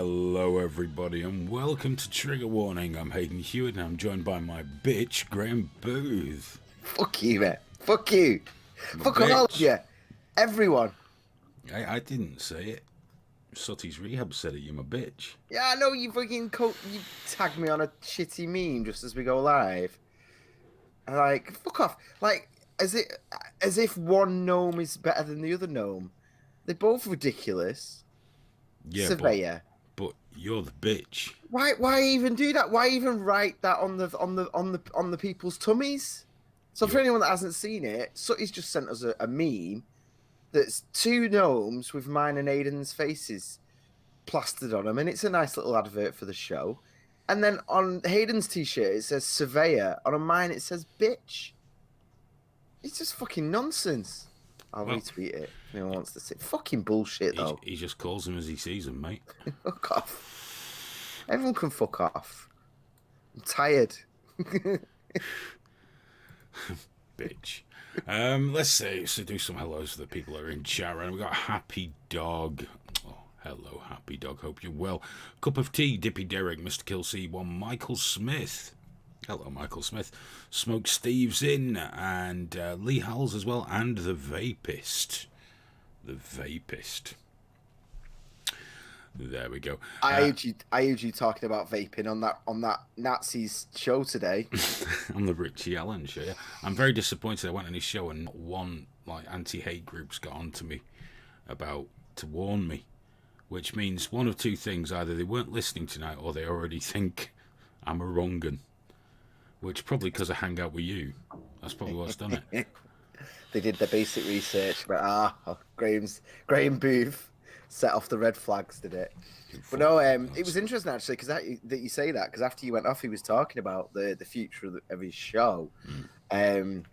Hello, everybody, and welcome to Trigger Warning. I'm Hayden Hewitt, and I'm joined by my bitch, Graham Booth. Fuck you, man. Fuck you. My Fuck all of bitch. you. Everyone. I didn't say it. Sutty's Rehab said it. You're my bitch. Yeah, I know you fucking you tagged me on a shitty meme just as we go live. Like, fuck off. Like, as if one gnome is better than the other gnome. They're both ridiculous. Yeah, Surveyor. but you're the bitch. Why even do that? Why even write that on the people's tummies? So for anyone that hasn't seen it, Sutty's just sent us a meme that's two gnomes with mine and Aiden's faces plastered on them, and it's a nice little advert for the show. And then on Hayden's t-shirt it says surveyor. On mine it says bitch. It's just fucking nonsense. I'll retweet it if anyone wants to see. Fucking bullshit though. He just calls them as he sees them, mate. Fuck off. Everyone can fuck off. I'm tired. Bitch. Let's do some hellos to the people that are in chat. Right? We got Happy Dog. Oh, hello, Happy Dog. Hope you're well. Cup of Tea, Dippy Derek, Mr. Kill C1, Michael Smith. Hello, Michael Smith. Smoke Steve's in, and Lee Howells as well, and the Vapist. The Vapist. There we go. I heard you talking about vaping on that Nazis show today. On the Richie Allen show. Yeah. I'm very disappointed. I went on his show and not one anti-hate groups got on to me to warn me, which means one of two things: either they weren't listening tonight, or they already think I'm a wrong'un. Which probably because I hang out with you. That's probably what's done it. They did their basic research, but Graham Booth set off the red flags, did it? But no, it was interesting actually because that you say that, because after you went off, he was talking about the future of his show, and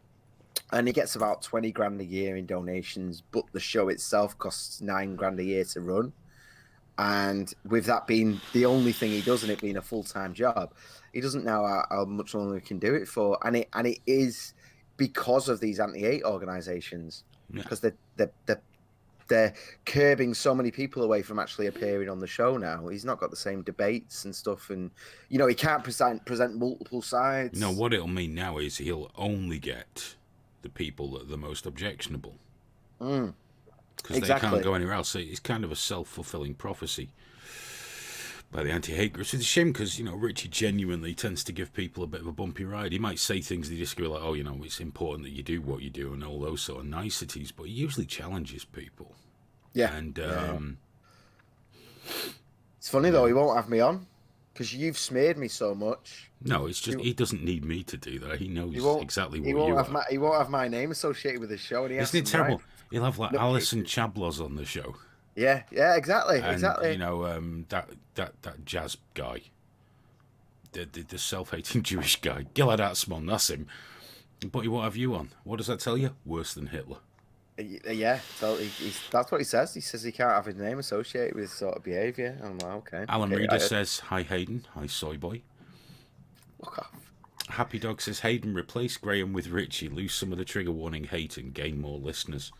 he gets about 20 grand a year in donations, but the show itself costs 9 grand a year to run. And with that being the only thing he does, and it being a full-time job, he doesn't know how much longer he can do it for. And it is because of these anti-hate organisations, because they're curbing so many people away from actually appearing on the show now. He's not got the same debates and stuff, and he can't present multiple sides. No, what it'll mean now is he'll only get the people that are the most objectionable. Because exactly. They can't go anywhere else. So it's kind of a self-fulfilling prophecy by the anti-hate groups. It's a shame because, Richie genuinely tends to give people a bit of a bumpy ride. He might say things they disagree, like, oh, it's important that you do what you do and all those sort of niceties, but he usually challenges people. Yeah. And it's funny, though, he won't have me on because you've smeared me so much. No, it's just he doesn't need me to do that. He knows exactly what he won't you are. He won't have my name associated with his show. And Isn't it terrible? Right. He'll have Alison Chablos on the show. Yeah, exactly, and, exactly. That jazz guy, the self-hating Jewish guy, Gilad Atzmon, that's him. But he won't have you on. What does that tell you? Worse than Hitler. Yeah, so that's what he says. He says he can't have his name associated with this sort of behaviour. I'm like, okay. Alan Reeder says, hi Hayden, hi Soy Boy. Fuck off. Happy Dog says, Hayden, replace Graham with Richie, lose some of the trigger warning hate and gain more listeners.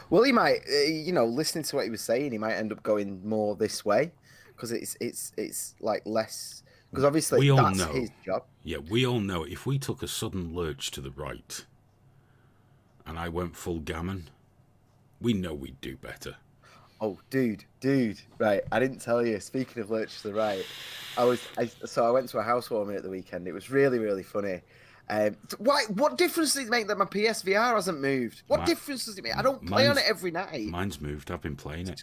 Well, he might, listening to what he was saying, he might end up going more this way because it's like less, because obviously that's his job. Yeah, we all know if we took a sudden lurch to the right and I went full gammon, we know we'd do better. Oh, dude, right, I didn't tell you, speaking of lurch to the right, I went to a housewarming at the weekend. It was really, really funny. What difference does it make that my PSVR hasn't moved? What difference does it make? I don't play on it every night. Mine's moved. I've been playing it.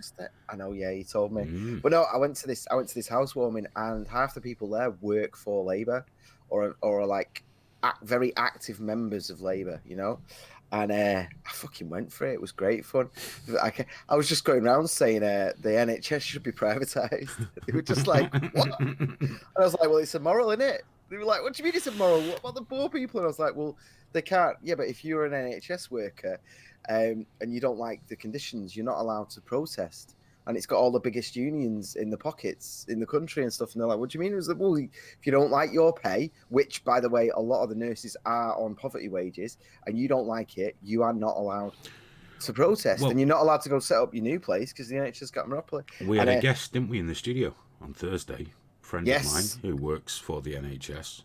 I know. Yeah, he told me. But no, I went to this housewarming, and half the people there work for Labour, or are like very active members of Labour. And I fucking went for it. It was great fun. I was just going around saying the NHS should be privatised. They were just like, what? And I was like, well, it's immoral, isn't it? They were like, what do you mean it's immoral? What about the poor people? And I was like, well, they can't. Yeah, but if you're an NHS worker and you don't like the conditions, you're not allowed to protest. And it's got all the biggest unions in the pockets in the country and stuff. And they're like, what do you mean? It was like, well, if you don't like your pay, which, by the way, a lot of the nurses are on poverty wages, and you don't like it, you are not allowed to protest, and you're not allowed to go set up your new place because the NHS got a monopoly. We had a guest, didn't we, in the studio on Thursday? A friend Yes. of mine who works for the NHS.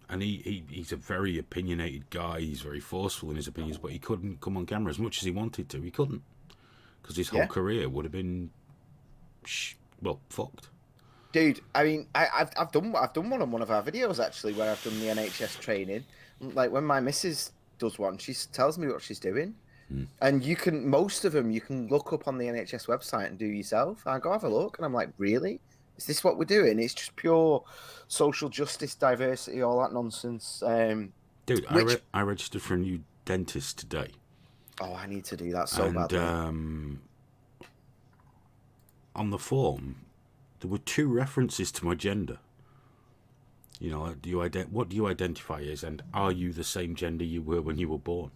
And he's a very opinionated guy. He's very forceful in his opinions, but he couldn't come on camera as much as he wanted to. He couldn't, because his whole career would have been, fucked. Dude, I mean, I've done one on one of our videos actually, where I've done the NHS training. Like when my missus does one, she tells me what she's doing, and most of them you can look up on the NHS website and do yourself. I go have a look, and I'm like, really? Is this what we're doing? It's just pure social justice, diversity, all that nonsense. Dude, I registered for a new dentist today. Oh, I need to do that so badly. On the form, there were 2 references to my gender. You know, what do you identify as, and are you the same gender you were when you were born?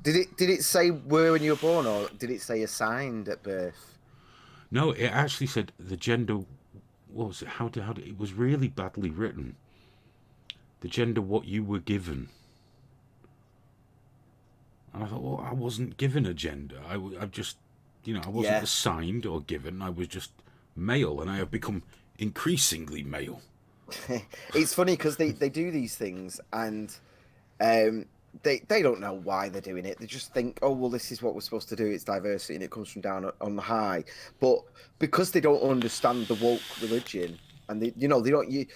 Did it say were when you were born, or did it say assigned at birth? No, it actually said the gender. What was it? How did it was really badly written. The gender what you were given. And I thought, well, I wasn't given a gender. I've just, I wasn't assigned or given. I was just male, and I have become increasingly male. It's funny because they do these things, and they don't know why they're doing it. They just think, oh, well, this is what we're supposed to do. It's diversity, and it comes from down on the high. But because they don't understand the woke religion, and they don't.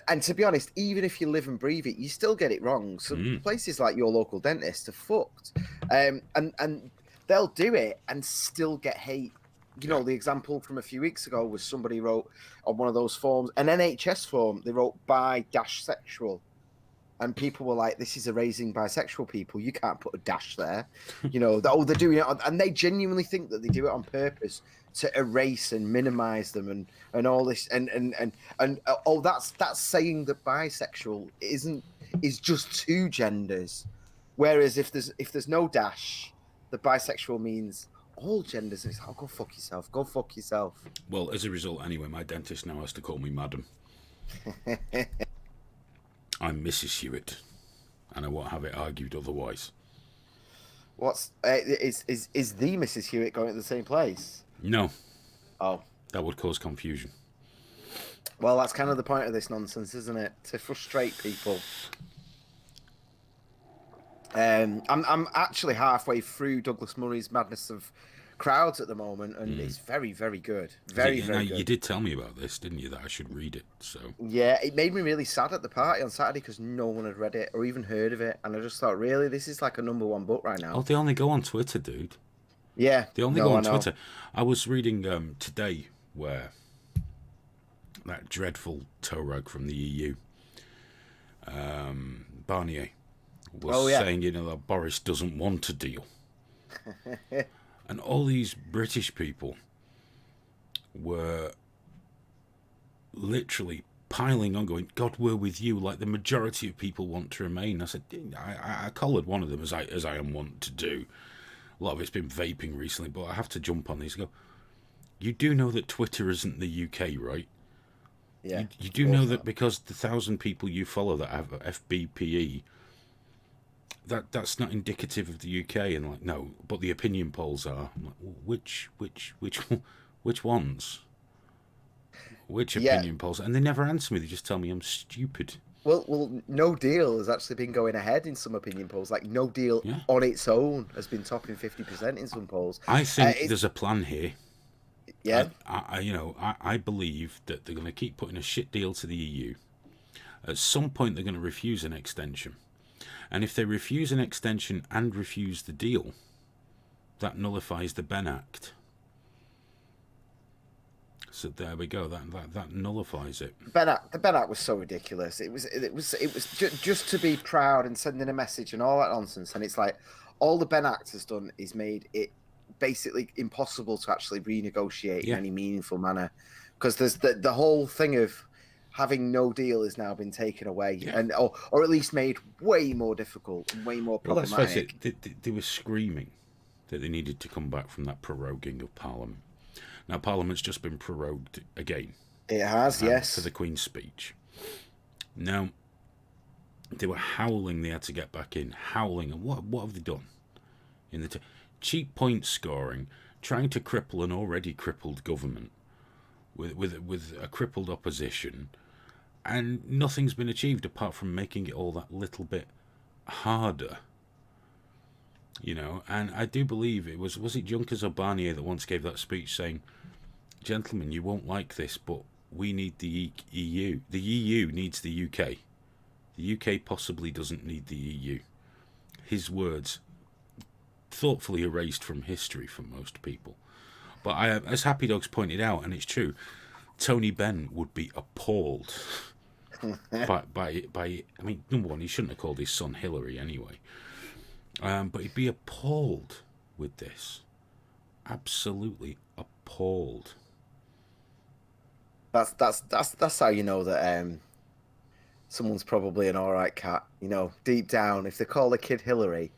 And to be honest, even if you live and breathe it, you still get it wrong. So places like your local dentist are fucked, and they'll do it and still get hate. The example from a few weeks ago was somebody wrote on one of those forms, an NHS form. They wrote bi-sexual. And people were like, this is erasing bisexual people. You can't put a dash there. They're doing it. And they genuinely think that they do it on purpose to erase and minimize them and all this. And that's saying that bisexual is just 2 genders. Whereas if there's no dash, the bisexual means all genders. It's go fuck yourself. Go fuck yourself. Well, as a result, anyway, my dentist now has to call me madam. I'm Mrs. Hewitt, and I won't have it argued otherwise. What's is the Mrs. Hewitt going to the same place? No. Oh, that would cause confusion. Well, that's kind of the point of this nonsense, isn't it? To frustrate people. I'm actually halfway through Douglas Murray's Madness of Crowds at the moment, and it's very, very good. Very good. You did tell me about this, didn't you, that I should read it? So yeah, it made me really sad at the party on Saturday because no one had read it or even heard of it, and I just thought, really, this is like a #1 book right now. Oh, they only go on Twitter, dude. Yeah, they only go on Twitter. I was reading today where that dreadful toe rug from the EU, Barnier, was saying, that Boris doesn't want a deal. And all these British people were literally piling on, going, God, we're with you, like the majority of people want to remain. I said, I collared one of them, as I am wont to do. A lot of it's been vaping recently, but I have to jump on these and go, you do know that Twitter isn't the UK, right? Yeah. You do know that because the 1,000 people you follow that have FBPE, that's not indicative of the UK. And like, no, but the opinion polls are. I'm like, which ones? Which opinion polls? And they never answer me. They just tell me I'm stupid. Well, No Deal has actually been going ahead in some opinion polls. Like No Deal on its own has been topping 50% in some polls. I think there's a plan here. Yeah. I believe that they're going to keep putting a shit deal to the EU. At some point, they're going to refuse an extension. And if they refuse an extension and refuse the deal, that nullifies the Benn Act. So there we go. That nullifies it. The Benn Act was so ridiculous. It was just to be proud and sending a message and all that nonsense. And it's like all the Benn Act has done is made it basically impossible to actually renegotiate in any meaningful manner, because there's the whole thing of having no deal has now been taken away, and or at least made way more difficult and way more problematic. Well, let's face it, they were screaming that they needed to come back from that proroguing of Parliament. Now, Parliament's just been prorogued again. It has, yes. For the Queen's speech. Now, they were howling they had to get back in, howling. And what have they done? in the cheap point scoring, trying to cripple an already crippled government with a crippled opposition, and nothing's been achieved apart from making it all that little bit harder. You know, and I do believe it was it Junkers or Barnier that once gave that speech saying, "Gentlemen, you won't like this, but we need the EU. The EU needs the UK. The UK possibly doesn't need the EU." His words, thoughtfully erased from history for most people. But as Happy Dogs pointed out, and it's true, Tony Benn would be appalled by. I mean, number one, he shouldn't have called his son Hillary anyway. But he'd be appalled with this. Absolutely appalled. That's how you know that someone's probably an alright cat. You know, deep down, if they call the kid Hillary,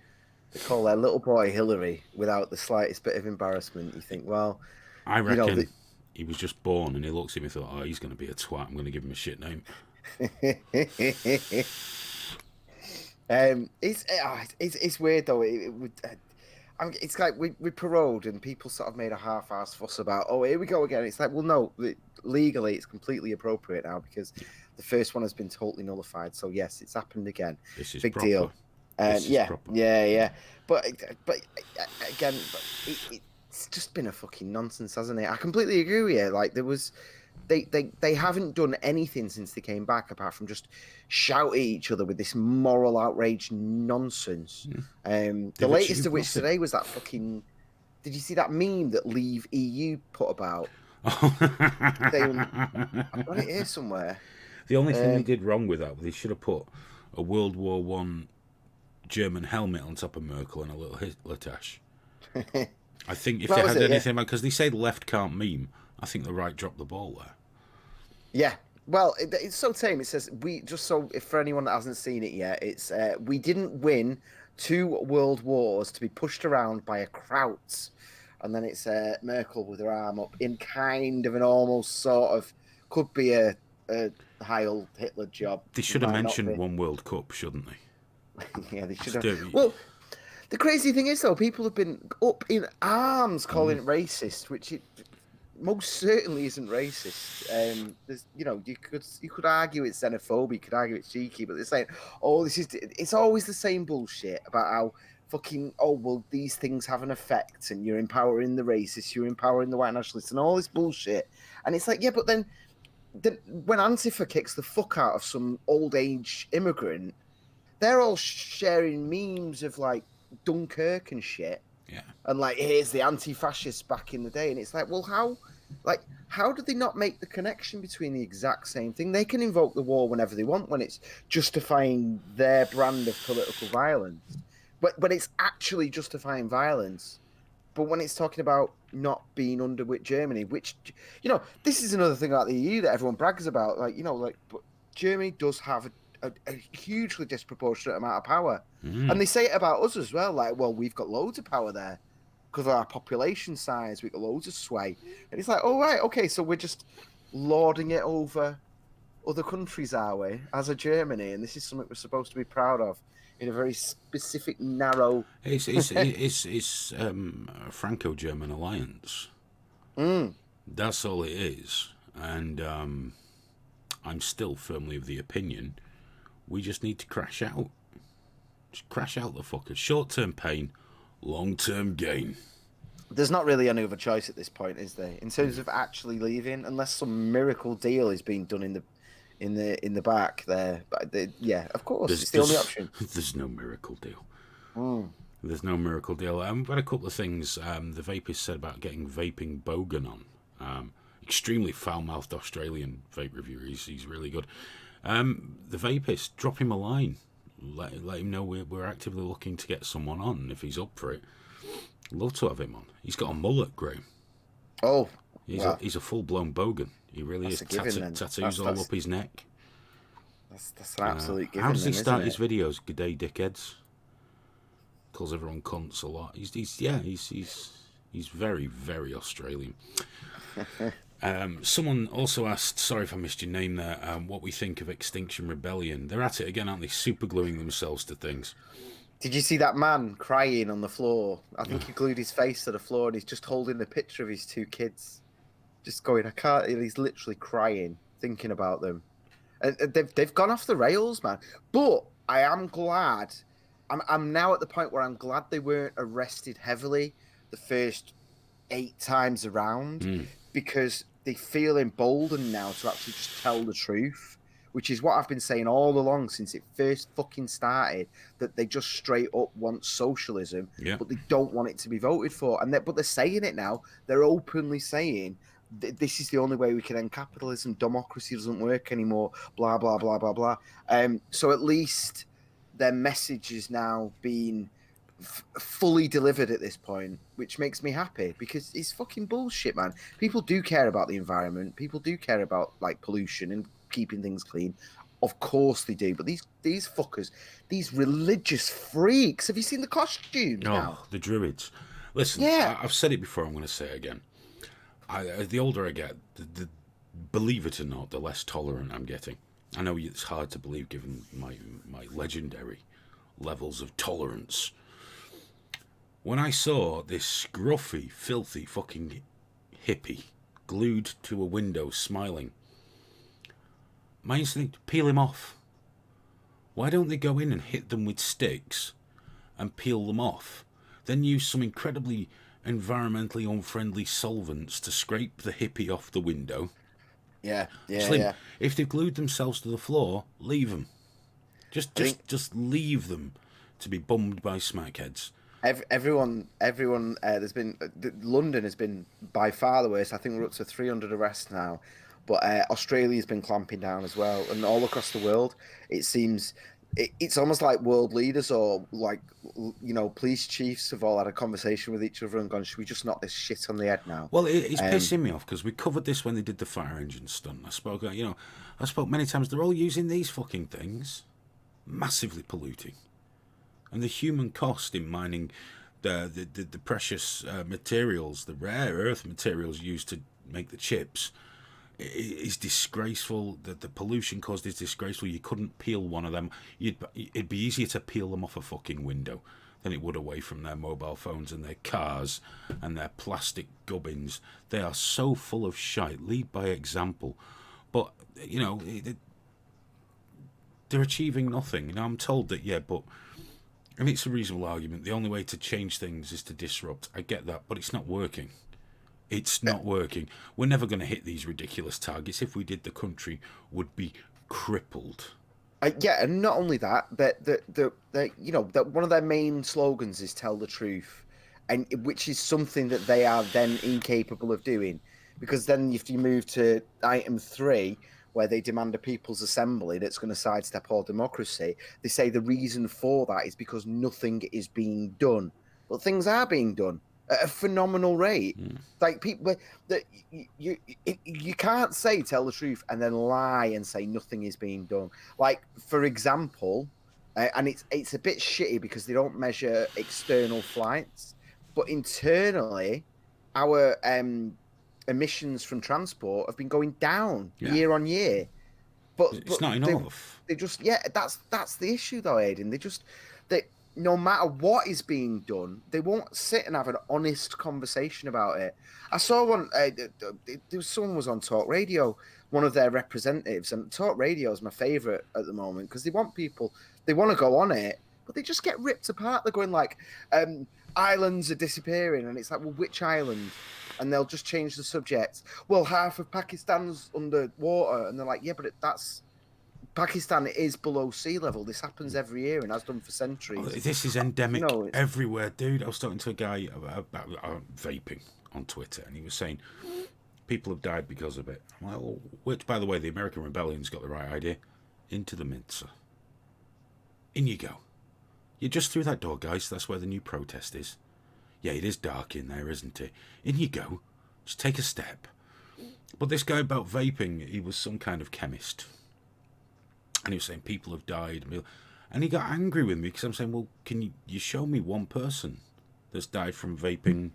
they call their little boy Hillary without the slightest bit of embarrassment. You think, well, I reckon he was just born and he looks at me and thought, oh, he's going to be a twat. I'm going to give him a shit name. It's weird though. It's like we paroled and people sort of made a half-assed fuss about, oh, here we go again. It's like, well, no, legally it's completely appropriate now because the first one has been totally nullified. So yes, it's happened again. This is big proper. deal. Yeah. But again, it's just been a fucking nonsense, hasn't it? I completely agree with you. Like they haven't done anything since they came back apart from just shout at each other with this moral outrage nonsense. The latest of which today was that fucking. Did you see that meme that Leave EU put about? I've got it here somewhere. The only thing they did wrong with that was they should have put a World War I German helmet on top of Merkel and a little Hitler tash. I think if they had anything, because they say the left can't meme, I think the right dropped the ball there. Yeah, well, it's so tame. It says if for anyone that hasn't seen it yet, it's we didn't win 2 world wars to be pushed around by a Kraut, and then it's Merkel with her arm up in kind of an almost sort of could be a Heil Hitler job. They should have mentioned 1 World Cup, shouldn't they? Yeah, they should have. Well, the crazy thing is though, people have been up in arms calling it racist, which it most certainly isn't racist. There's, you could argue it's xenophobic, you could argue it's cheeky, but they're saying, oh, it's always the same bullshit about how fucking, oh, well, these things have an effect and you're empowering the racists, you're empowering the white nationalists and all this bullshit. And it's like, yeah, but then when Antifa kicks the fuck out of some old age immigrant, they're all sharing memes of like Dunkirk and shit. Yeah. And like, here's the anti-fascists back in the day. And it's like, well, how do they not make the connection between the exact same thing? They can invoke the war whenever they want when it's justifying their brand of political violence. But when it's actually justifying violence. But when it's talking about not being under with Germany, which, this is another thing about the EU that everyone brags about. But Germany does have a hugely disproportionate amount of power. And they say it about us as well. Like, well, we've got loads of power there because of our population size. We've got loads of sway. And it's like, oh, right, okay, so we're just lording it over other countries, are we, as a Germany? And this is something we're supposed to be proud of in a very specific, narrow... It's a Franco-German alliance. That's all it is. And I'm still firmly of the opinion we just need to crash out. Just crash out the fuckers. Short-term pain, long-term gain. There's not really any other choice at this point, is there? In terms of actually leaving, unless some miracle deal is being done in the back there. But yeah, of course, it's the only option. There's no miracle deal. There's no miracle deal. We've had a couple of things the vapist said about getting Vaping Bogan on. Extremely foul-mouthed Australian vape reviewer. He's really good. The vapist, drop him a line. Let him know we're actively looking to get someone on if he's up for it. Love to have him on. He's got a mullet, Graham. Oh, he's a full-blown bogan. He really is. Tattoos all up his neck. That's an absolute given. How does he start his videos? Good day, dickheads. Calls everyone cunts a lot. He's very, very Australian. Someone also asked, sorry if I missed your name there, what we think of Extinction Rebellion. They're at it again, aren't they? Super gluing themselves to things. Did you see that man crying on the floor? I think he glued his face to the floor and he's just holding a picture of his 2 kids. Just going, I can't. He's literally crying, thinking about them. And they've gone off the rails, man. But I am glad. I'm now at the point where I'm glad they weren't arrested heavily the first 8 times around, because they feel emboldened now to actually just tell the truth, which is what I've been saying all along since it first fucking started, that they just straight up want socialism, but they don't want it to be voted for. But they're saying it now. They're openly saying this is the only way we can end capitalism. Democracy doesn't work anymore. Blah, blah, blah, blah, blah. So at least their message is now being fully delivered at this point, which makes me happy, because it's fucking bullshit, man. People do care about the environment. People do care about like pollution and keeping things clean. Of course they do. But these fuckers, these religious freaks, have you seen the costumes now? The Druids. Listen, I've said it before, I'm going to say it again. The older I get, the believe it or not, the less tolerant I'm getting. I know it's hard to believe given my legendary levels of tolerance. When I saw this scruffy, filthy fucking hippie glued to a window smiling, my instinct, peel him off. Why don't they go in and hit them with sticks and peel them off? Then use some incredibly environmentally unfriendly solvents to scrape the hippie off the window. Yeah. If they've glued themselves to the floor, leave them. Just leave them to be bummed by smackheads. Everyone. There's been London has been by far the worst. I think we're up to 300 arrests now, but Australia's been clamping down as well, and all across the world, it seems it's almost like world leaders or like police chiefs have all had a conversation with each other and gone, should we just knock this shit on the head now? Well, it's pissing me off because we covered this when they did the fire engine stunt. I spoke many times. They're all using these fucking things, massively polluting. And the human cost in mining the precious materials, the rare earth materials used to make the chips, is disgraceful. That the pollution caused is disgraceful. You couldn't peel one of them. It'd be easier to peel them off a fucking window than it would away from their mobile phones and their cars and their plastic gubbins. They are so full of shite. Lead by example. But, they're achieving nothing. I'm told that, and it's a reasonable argument. The only way to change things is to disrupt. I get that, but it's not working. It's not working. We're never going to hit these ridiculous targets. If we did, the country would be crippled. And not only that, that one of their main slogans is "Tell the truth," and which is something that they are then incapable of doing, because then if you move to item 3, where they demand a people's assembly that's going to sidestep all democracy, they say the reason for that is because nothing is being done. Well, things are being done at a phenomenal rate. Like people that you can't say tell the truth and then lie and say nothing is being done. Like, for example, and it's a bit shitty because they don't measure external flights, but internally, our emissions from transport have been going down year on year. But it's not enough. They just that's the issue though, Aidan. They no matter what is being done, they won't sit and have an honest conversation about it. I saw one. Someone was on Talk Radio, one of their representatives, and Talk Radio is my favourite at the moment because they want to go on it, but they just get ripped apart. They're going like, islands are disappearing, and it's like, well, which island? And they'll just change the subject. Well, half of Pakistan's underwater, and they're like, yeah, but that's Pakistan is below sea level. This happens every year and has done for centuries. This is endemic everywhere, dude. I was talking to a guy about vaping on Twitter, and he was saying people have died because of it. I'm like, well, which, by the way, the American Rebellion's got the right idea. Into the mincer. In you go. You're just through that door, guys. That's where the new protest is. Yeah, it is dark in there, isn't it? In you go. Just take a step. But this guy about vaping, he was some kind of chemist. And he was saying people have died. And he got angry with me because I'm saying, well, can you show me one person that's died from vaping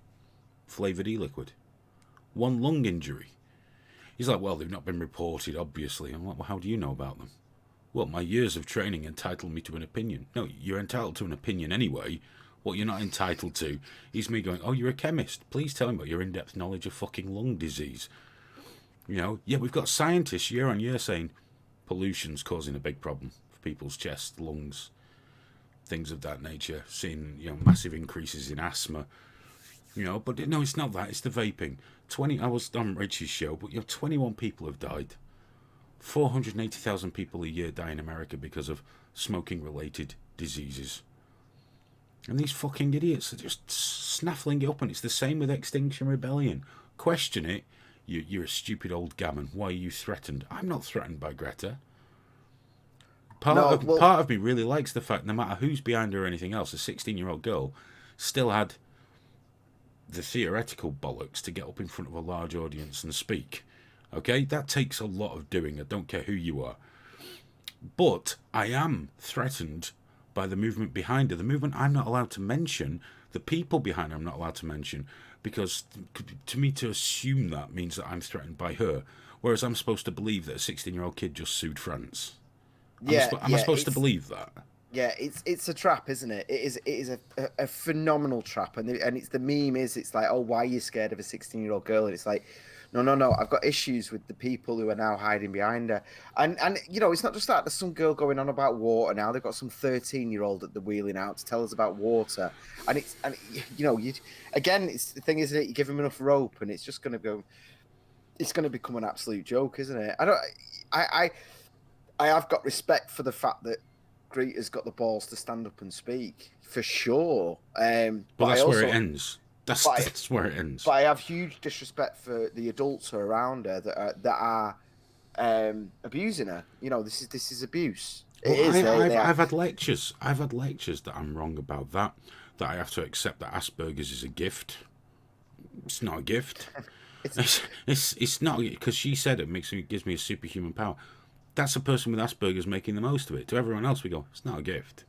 flavoured e-liquid? One lung injury. He's like, well, they've not been reported, obviously. I'm like, well, how do you know about them? well, my years of training entitle me to an opinion. No, you're entitled to an opinion anyway. What you're not entitled to is me going, oh, you're a chemist. Please tell me about your in-depth knowledge of fucking lung disease. You know, yeah, we've got scientists year on year saying pollution's causing a big problem for people's chests, lungs, things of that nature. Seeing, you know, massive increases in asthma. You know, but no, it's not that. It's the vaping. I was on Richie's show, but you know, 21 people have died. 480,000 people a year die in America because of smoking-related diseases. And these fucking idiots are just snaffling it up, and it's the same with Extinction Rebellion. Question it, you're a stupid old gammon. Why are you threatened? I'm not threatened by Greta. Part of me really likes the fact, no matter who's behind her or anything else, a 16-year-old girl still had the theoretical bollocks to get up in front of a large audience and speak. Okay, that takes a lot of doing. I don't care who you are. But I am threatened by the movement behind her. The movement I'm not allowed to mention, the people behind her I'm not allowed to mention, because to me to assume that means that I'm threatened by her. Whereas I'm supposed to believe that a 16-year-old kid just sued France. Am I supposed to believe that? Yeah, it's a trap, isn't it? It is a phenomenal trap, and it's the meme is it's like, oh, why are you scared of a 16-year-old girl? And it's like, no, I've got issues with the people who are now hiding behind her, and you know, it's not just that. There's some girl going on about water now. They've got some 13-year-old that they're wheeling out to tell us about water, and you know, it's the thing, isn't it? You give them enough rope, and it's just going to go. It's going to become an absolute joke, isn't it? I have got respect for the fact that Greta's got the balls to stand up and speak, for sure. But that's where it ends. That's where it ends. But I have huge disrespect for the adults who are around her that are abusing her. You know, this is abuse. I've had lectures. I've had lectures that I'm wrong about that. That I have to accept that Asperger's is a gift. It's not a gift. It's not, because she said it gives me a superhuman power. That's a person with Asperger's making the most of it. To everyone else, we go, it's not a gift.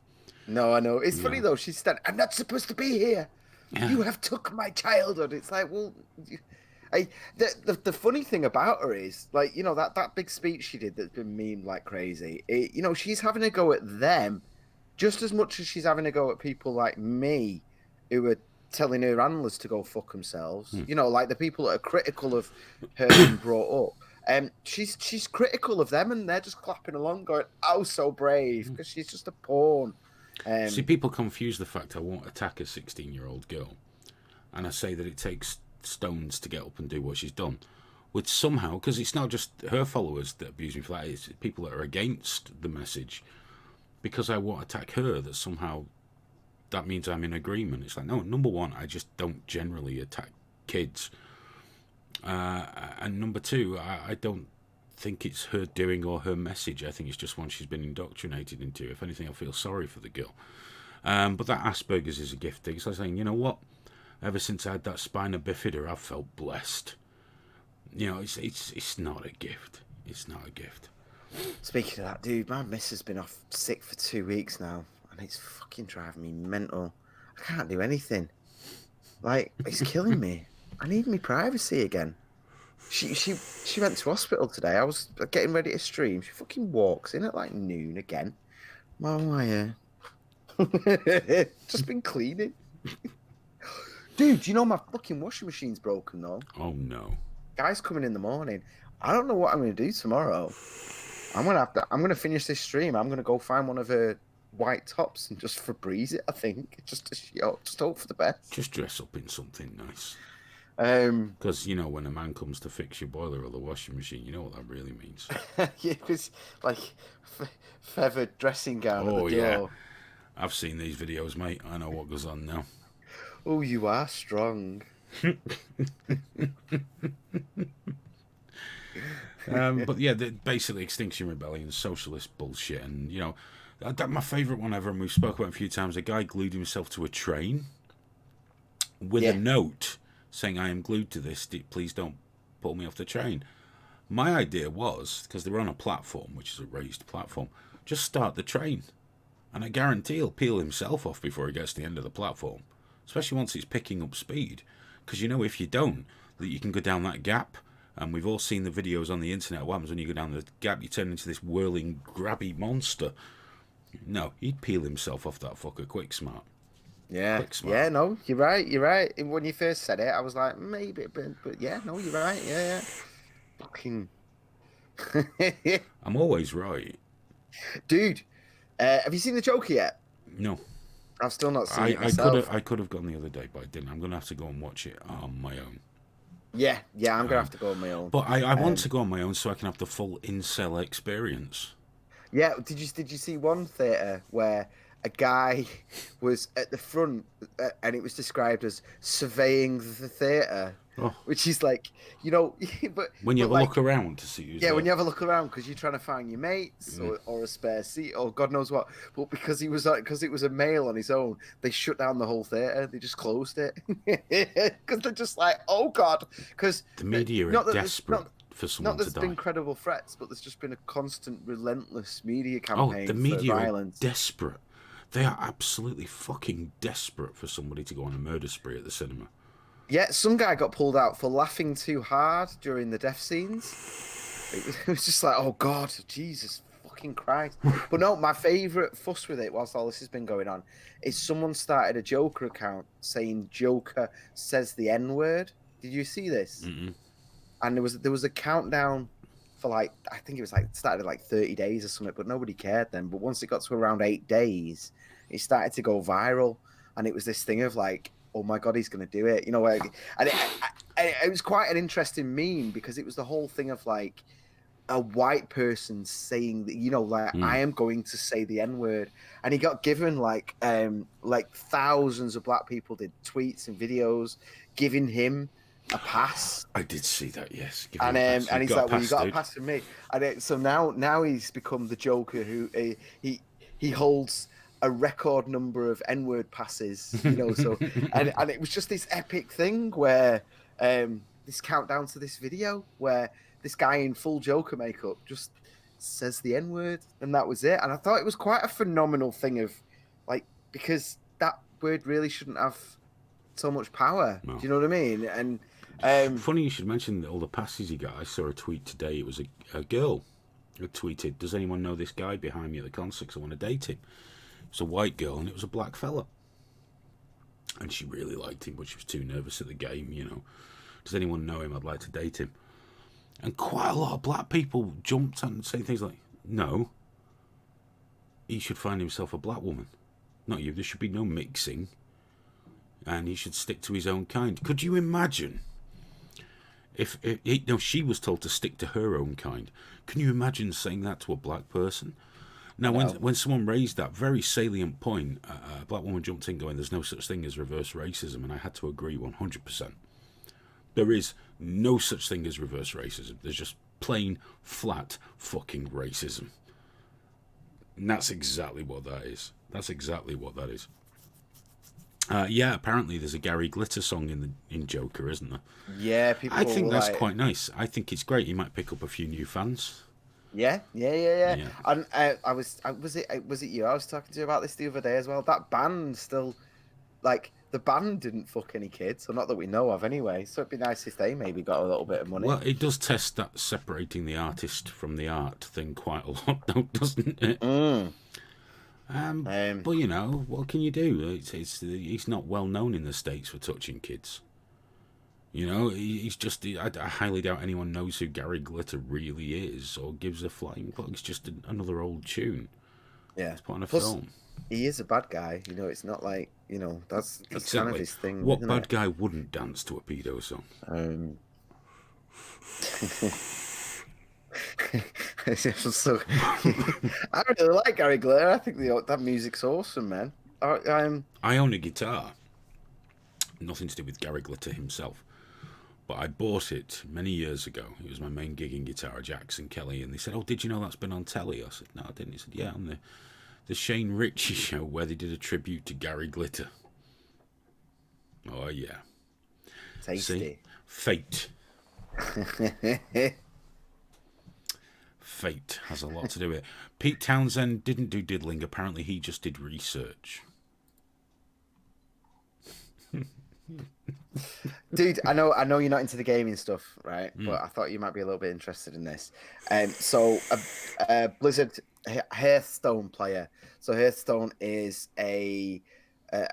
No, I know. It's funny though. She said, "I'm not supposed to be here. Yeah. You have took my childhood." It's like, well, the funny thing about her is, like, you know, that big speech she did that's been memed like crazy. You know, she's having a go at them just as much as she's having a go at people like me, who are telling her handlers to go fuck themselves. You know, like the people that are critical of her being brought up. She's critical of them, and they're just clapping along, going, "Oh, so brave," because she's just a pawn. See, people confuse the fact I won't attack a 16-year-old girl, and I say that it takes stones to get up and do what she's done. With somehow, because it's not just her followers that abuse me for that; it's people that are against the message. Because I won't attack her, that somehow that means I'm in agreement. It's like, no, number one, I just don't generally attack kids. And number two, I don't think it's her doing or her message. I think it's just one she's been indoctrinated into. If anything, I feel sorry for the girl. But that Asperger's is a gift thing. So I'm saying, you know what? Ever since I had that spina bifida, I've felt blessed. You know, it's not a gift. It's not a gift. Speaking of that, dude, my miss has been off sick for 2 weeks now, and it's fucking driving me mental. I can't do anything. Like, it's killing me. I need my privacy again. She went to hospital today. I was getting ready to stream. She fucking walks in at like noon again. My just been cleaning. Dude, do you know my fucking washing machine's broken though? Oh no. Guy's coming in the morning. I don't know what I'm gonna do tomorrow. I'm gonna finish this stream. I'm gonna go find one of her white tops and just Febreze it, I think. Just hope for the best. Just dress up in something nice. Because, you know, when a man comes to fix your boiler or the washing machine, you know what that really means. Yeah, because, like, feathered dressing gown at the door. Yeah. I've seen these videos, mate. I know what goes on now. Oh, you are strong. But, yeah, basically Extinction Rebellion, socialist bullshit. And, you know, my favourite one ever, and we've spoken about it a few times, a guy glued himself to a train with a note saying, "I am glued to this, please don't pull me off the train." My idea was, because they're on a platform, which is a raised platform, just start the train. And I guarantee he'll peel himself off before he gets to the end of the platform. Especially once he's picking up speed. Because, you know, if you don't, that you can go down that gap And we've all seen the videos on the internet. What happens when you go down the gap? You turn into this whirling, grabby monster. No, he'd peel himself off that fucker quick smart. Yeah, yeah, no, you're right. You're right. When you first said it, I was like, maybe, but yeah, no, you're right. Yeah, yeah. Fucking. I'm always right, dude. Have you seen the Joker yet? No, I've still not seen it myself. I could have gone the other day, but I didn't. I'm gonna have to go and watch it on my own. Yeah, I'm gonna have to go on my own. But I want to go on my own so I can have the full incel experience. Yeah, did you see one theatre where a guy was at the front and it was described as surveying the theatre, which is like, but when you have a look around to see who's there. When you have a look around because you're trying to find your mates or a spare seat or God knows what. But because it was a male on his own, they shut down the whole theatre. They just closed it because they're just like, oh God, because the media are desperate. For someone not there's to been die. Credible threats, but there's just been a constant, relentless media campaign. The media for violence. Are desperate. They are absolutely fucking desperate for somebody to go on a murder spree at the cinema. Yeah, some guy got pulled out for laughing too hard during the death scenes. It was just like, oh God, Jesus fucking Christ. But no, my favourite fuss with it, whilst all this has been going on, is someone started a Joker account saying Joker says the N-word. Did you see this? Mm-mm. And there was a countdown for I think it was started at 30 days or something, but nobody cared then. But once it got to around 8 days, it started to go viral, and it was this thing of oh my God, he's going to do it, and it was quite an interesting meme because it was the whole thing of a white person saying that, I am going to say the N-word, and he got given thousands of black people did tweets and videos giving him a pass. I did see that, yes. And he's like, well, you got a pass from me. And so now he's become the Joker who he holds a record number of N-word passes, so and it was just this epic thing where this countdown to this video where this guy in full Joker makeup just says the N-word, and that was it. And I thought it was quite a phenomenal thing of because that word really shouldn't have so much power. No. Do you know what I mean? And funny you should mention all the passes he got. I saw a tweet today. It was a girl who tweeted, "Does anyone know this guy behind me at the concert? Because I want to date him." It was a white girl and it was a black fella, and she really liked him, but she was too nervous at the game. Does anyone know him? I'd like to date him. And quite a lot of black people jumped and saying things like, "No, he should find himself a black woman, not you. There should be no mixing, and he should stick to his own kind." Could you imagine if she was told to stick to her own kind? Can you imagine saying that to a black person? Now, when someone raised that very salient point, a black woman jumped in going, "There's no such thing as reverse racism," and I had to agree 100%. There is no such thing as reverse racism. There's just plain, flat, fucking racism. And that's exactly what that is. That's exactly what that is. Apparently there's a Gary Glitter song in Joker, isn't there? Yeah, people. I think that's quite nice. I think it's great. He might pick up a few new fans. Yeah. And was it you I was talking to about this the other day as well? That band still, the band didn't fuck any kids, or not that we know of anyway. So it'd be nice if they maybe got a little bit of money. Well, it does test that separating the artist from the art thing quite a lot, though, doesn't it? But what can you do? He's not well known in the States for touching kids. He's just. I highly doubt anyone knows who Gary Glitter really is or gives a flying fuck. It's just another old tune. Yeah, it's part of a film. He is a bad guy. It's not that's exactly. Kind of his thing. What bad guy wouldn't dance to a pedo song? So, I really like Gary Glitter. I think that music's awesome, man. I own a guitar. Nothing to do with Gary Glitter himself, but I bought it many years ago. It was my main gigging guitar, Jackson Kelly, and they said, "Oh, did you know that's been on telly?" I said, "No, I didn't." He said, "Yeah, on the Shane Ritchie show where they did a tribute to Gary Glitter." Oh yeah, tasty. See? Fate. Fate has a lot to do with it. Pete Townsend didn't do diddling. Apparently, he just did research. Dude, I know you're not into the gaming stuff, right? Mm. But I thought you might be a little bit interested in this. So a Blizzard Hearthstone player. So Hearthstone is a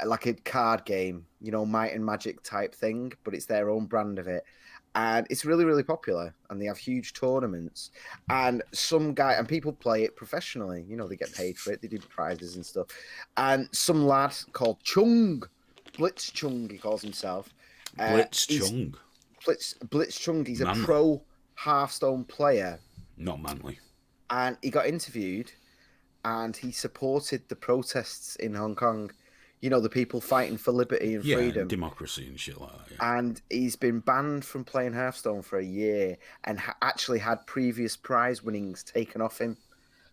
like a card game, Might and Magic type thing, but it's their own brand of it. And it's really, really popular, and they have huge tournaments. And some guy and people play it professionally. They get paid for it. They do prizes and stuff. And some lad called Chung, Blitz Chung, he calls himself. Blitz Chung. Blitz Chung. He's Manly. a pro Hearthstone player. Not manly. And he got interviewed, and he supported the protests in Hong Kong. The people fighting for liberty and freedom. And democracy and shit like that. Yeah. And he's been banned from playing Hearthstone for a year, and actually had previous prize winnings taken off him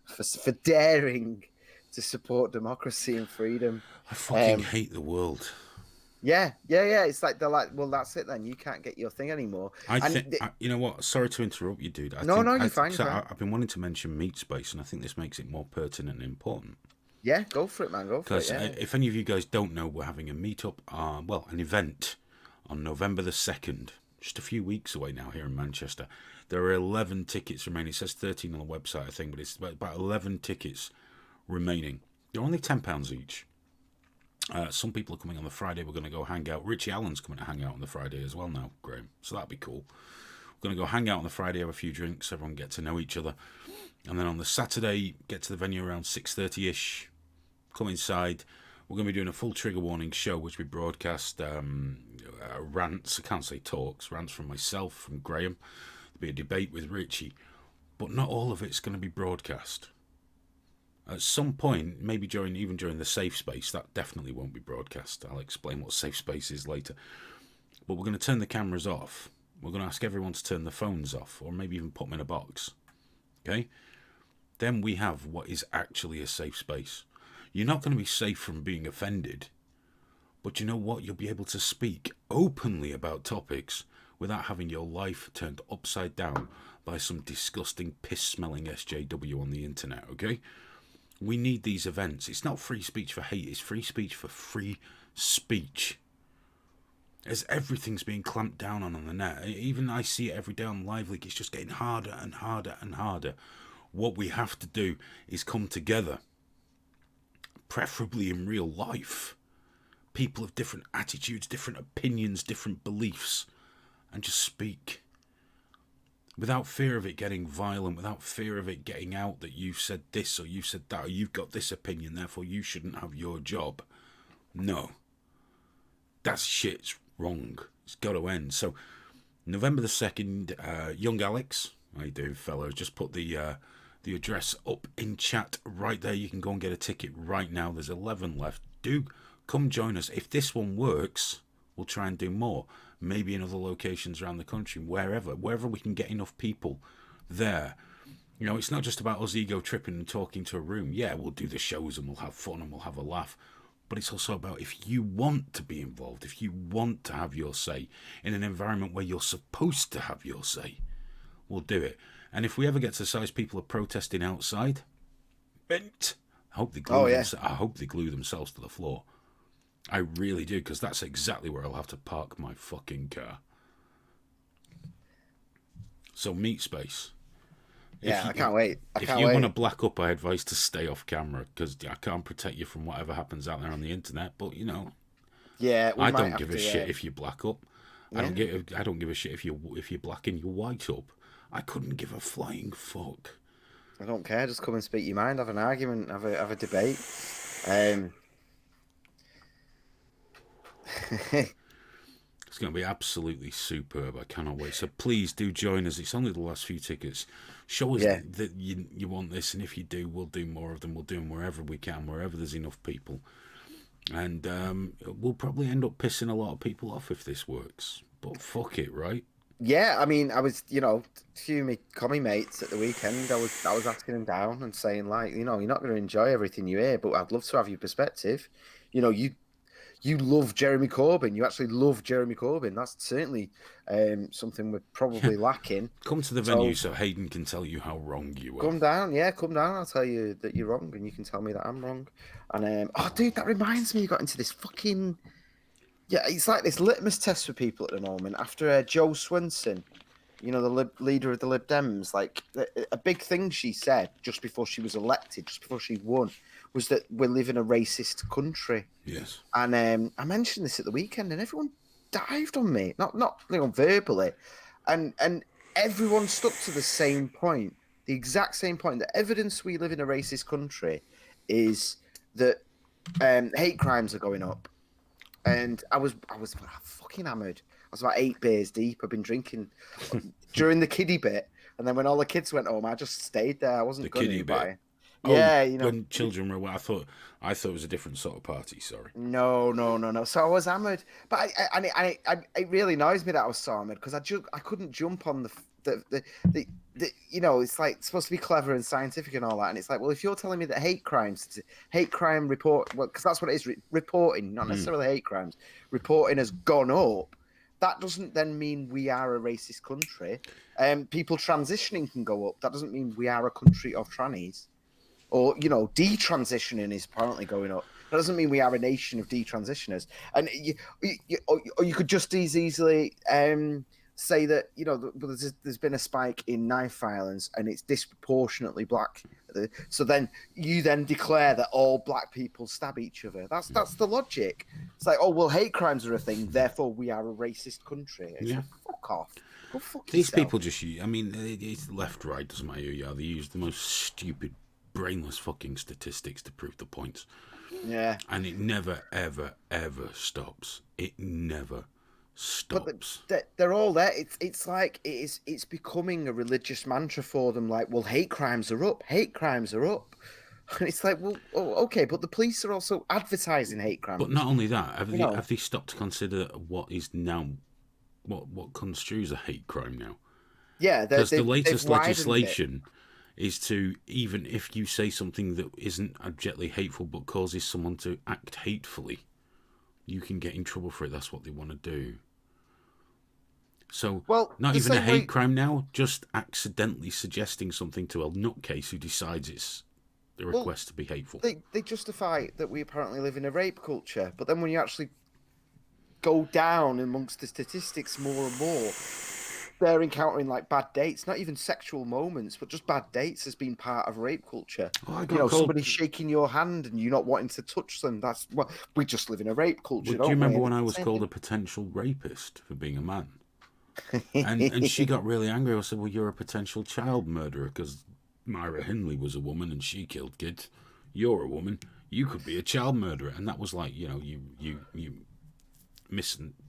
for daring to support democracy and freedom. I fucking hate the world. Yeah. It's like they're like, well, that's it then. You can't get your thing anymore. I think you know what? Sorry to interrupt you, dude. No, you're fine. I've been wanting to mention Meat Space, and I think this makes it more pertinent and important. Yeah, go for it, man. Go for it. Yeah. If any of you guys don't know, we're having a meetup, an event on November the 2nd, just a few weeks away now here in Manchester. There are 11 tickets remaining. It says 13 on the website, I think, but it's about 11 tickets remaining. They're only £10 each. Some people are coming on the Friday. We're going to go hang out. Richie Allen's coming to hang out on the Friday as well now, Graham. So that'll be cool. We're going to go hang out on the Friday, have a few drinks, everyone get to know each other. And then on the Saturday, get to the venue around 6:30ish. Come inside. We're going to be doing a full trigger warning show, which we broadcast rants. I can't say talks. Rants from myself, from Graham. There'll be a debate with Richie. But not all of it's going to be broadcast. At some point, maybe even during the safe space, that definitely won't be broadcast. I'll explain what safe space is later. But we're going to turn the cameras off. We're going to ask everyone to turn the phones off, or maybe even put them in a box. Okay? Then we have what is actually a safe space. You're not going to be safe from being offended. But you know what? You'll be able to speak openly about topics without having your life turned upside down by some disgusting piss-smelling SJW on the internet, okay? We need these events. It's not free speech for hate. It's free speech for free speech. As everything's being clamped down on the net. Even I see it every day on Live Leak. It's just getting harder and harder and harder. What we have to do is come together. Preferably in real life. People of different attitudes, different opinions, different beliefs. And just speak. Without fear of it getting violent, without fear of it getting out that you've said this or you've said that or you've got this opinion, therefore you shouldn't have your job. No. That shit's wrong. It's got to end. So, November the 2nd, Young Alex, how you doing, fellows? Just put the address up in chat right there. You can go and get a ticket right now. There's 11 left. Do come join us. If this one works, we'll try and do more. Maybe in other locations around the country, wherever we can get enough people there. You know, it's not just about us ego tripping and talking to a room. Yeah, we'll do the shows and we'll have fun and we'll have a laugh. But it's also about if you want to be involved, if you want to have your say in an environment where you're supposed to have your say, we'll do it. And if we ever get to the size people are protesting outside, I hope they glue themselves to the floor. I really do, because that's exactly where I'll have to park my fucking car. So, Meat Space. Yeah, I can't wait. If you want to black up, I advise to stay off camera, because I can't protect you from whatever happens out there on the internet. But, you know, yeah, I don't give a shit if you black up. Yeah. I don't give a shit if you're blacking your white up. I couldn't give a flying fuck. I don't care. Just come and speak your mind, have an argument, have a debate. It's going to be absolutely superb. I cannot wait. So please do join us. It's only the last few tickets. Show us that you want this, and if you do, we'll do more of them. We'll do them wherever we can, wherever there's enough people. And we'll probably end up pissing a lot of people off if this works. But fuck it, right? Yeah, I mean, I was, a few of my commie mates at the weekend, I was asking them down and saying, like, you're not going to enjoy everything you hear, but I'd love to have your perspective. You love Jeremy Corbyn. You actually love Jeremy Corbyn. That's certainly something we're probably lacking. Come to the venue so Hayden can tell you how wrong you are. Come down. I'll tell you that you're wrong, and you can tell me that I'm wrong. And dude, that reminds me, you got into this fucking Yeah, it's like this litmus test for people at the moment. After Jo Swinson, you know, the leader of the Lib Dems, like a big thing she said just before she was elected, just before she won, was that we live in a racist country. Yes. And I mentioned this at the weekend, and everyone dived on me, not verbally, and everyone stuck to the same point, the exact same point. The evidence we live in a racist country is that hate crimes are going up. And I was fucking hammered. I was about 8 beers deep. I've been drinking during the kiddie bit, and then when all the kids went home, I just stayed there. I wasn't going anywhere. Yeah, you know, when children were, I thought it was a different sort of party. Sorry. No. So I was hammered, but it really annoys me that I was so hammered because I couldn't jump on the you know, it's like supposed to be clever and scientific and all that, and it's like, well, if you're telling me that hate crime report, well, because that's what it is, reporting, not necessarily hate crimes, reporting has gone up. That doesn't then mean we are a racist country. People transitioning can go up. That doesn't mean we are a country of trannies. Or, you know, detransitioning is apparently going up. That doesn't mean we are a nation of detransitioners. And you could just as easily say that, you know, there's been a spike in knife violence and it's disproportionately black. So then you declare that all black people stab each other. That's the logic. It's like, oh, well, hate crimes are a thing, therefore we are a racist country. It's like, fuck off. Go fuck These yourself. people just use, I mean, it's left, right, doesn't matter who you are. They use the most stupid, brainless fucking statistics to prove the points. Yeah. And it never, ever, ever stops. It never stops. But they're all there. It's like it's becoming a religious mantra for them. Like, well, hate crimes are up. Hate crimes are up. And it's like, well, okay, but the police are also advertising hate crimes. But not only that, have they stopped to consider what is now, what construes a hate crime now? Yeah, because the latest legislation is to, even if you say something that isn't abjectly hateful but causes someone to act hatefully, you can get in trouble for it. That's what they want to do. So, not even a hate crime now, just accidentally suggesting something to a nutcase who decides it's the request to be hateful. They justify that we apparently live in a rape culture, but then when you actually go down amongst the statistics more and more, they're encountering like bad dates, not even sexual moments, but just bad dates has been part of rape culture. Somebody shaking your hand and you not wanting to touch them. That's what we just live in a rape culture. Do you remember when I was called a potential rapist for being a man? and she got really angry. I said, well, you're a potential child murderer because Myra Hindley was a woman and she killed kids. You're a woman. You could be a child murderer. And that was like, you know, you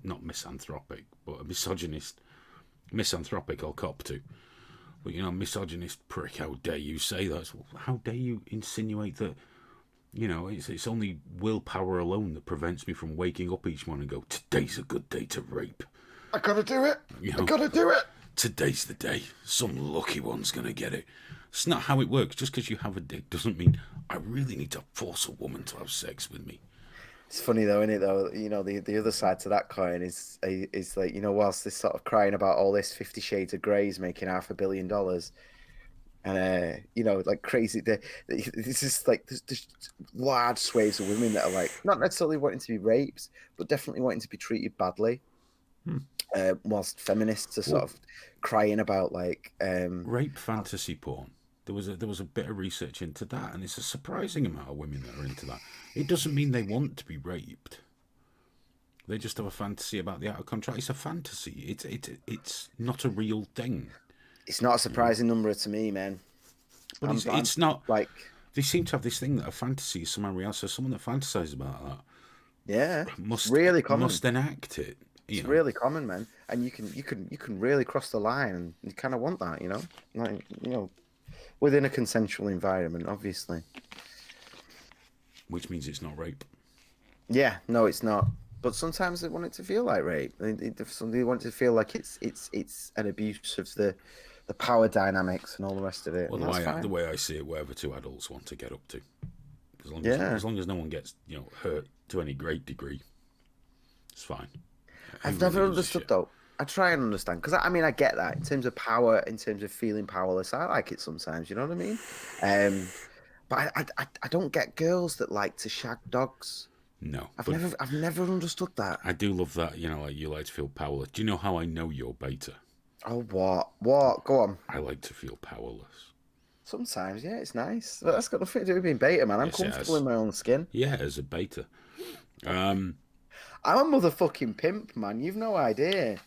not misanthropic, but a misanthropic I'll cop to. But, you know, misogynist prick, how dare you say that? How dare you insinuate that, you know, it's only willpower alone that prevents me from waking up each morning and go, today's a good day to rape. I gotta do it. I gotta do it. Today's the day. Some lucky one's gonna get it. It's not how it works. Just because you have a dick doesn't mean I really need to force a woman to have sex with me. It's funny though, isn't it? Though, you know, the other side to that coin is like, you know, whilst this sort of crying about all this 50 Shades of Grey is making $500 million, and you know, like crazy. This is like there's large swathes of women that are like not necessarily wanting to be raped, but definitely wanting to be treated badly. Whilst feminists are sort of crying about like rape fantasy porn. There was a bit of research into that, and it's a surprising amount of women that are into that. It doesn't mean they want to be raped. They just have a fantasy about the out of control. It's a fantasy. It's not a real thing. It's not a surprising number to me, man. But it's not like they seem to have this thing that a fantasy is somehow real. So someone that fantasizes about that, must really common. Must enact it. It's really common, man, and you can really cross the line, and you kind of want that, you know, like, you know, within a consensual environment, obviously. Which means it's not rape. Yeah, no, it's not. But sometimes they want it to feel like rape. They want it to feel like it's an abuse of the power dynamics and all the rest of it. Well, the way I see it, whatever two adults want to get up to, as long as no one gets, you know, hurt to any great degree, it's fine. I've never understood though. I try and understand because I mean I get that in terms of power, in terms of feeling powerless. I like it sometimes, you know what I mean? But I don't get girls that like to shag dogs. No. I've never understood that. I do love that, like you like to feel powerless. Do you know how I know you're beta? Oh, what? Go on. I like to feel powerless. Sometimes, yeah, it's nice. But that's got nothing to do with being beta, man. I'm Yes, it comfortable has. in my own skin. Yeah, as a beta. I'm a motherfucking pimp, man. You've no idea.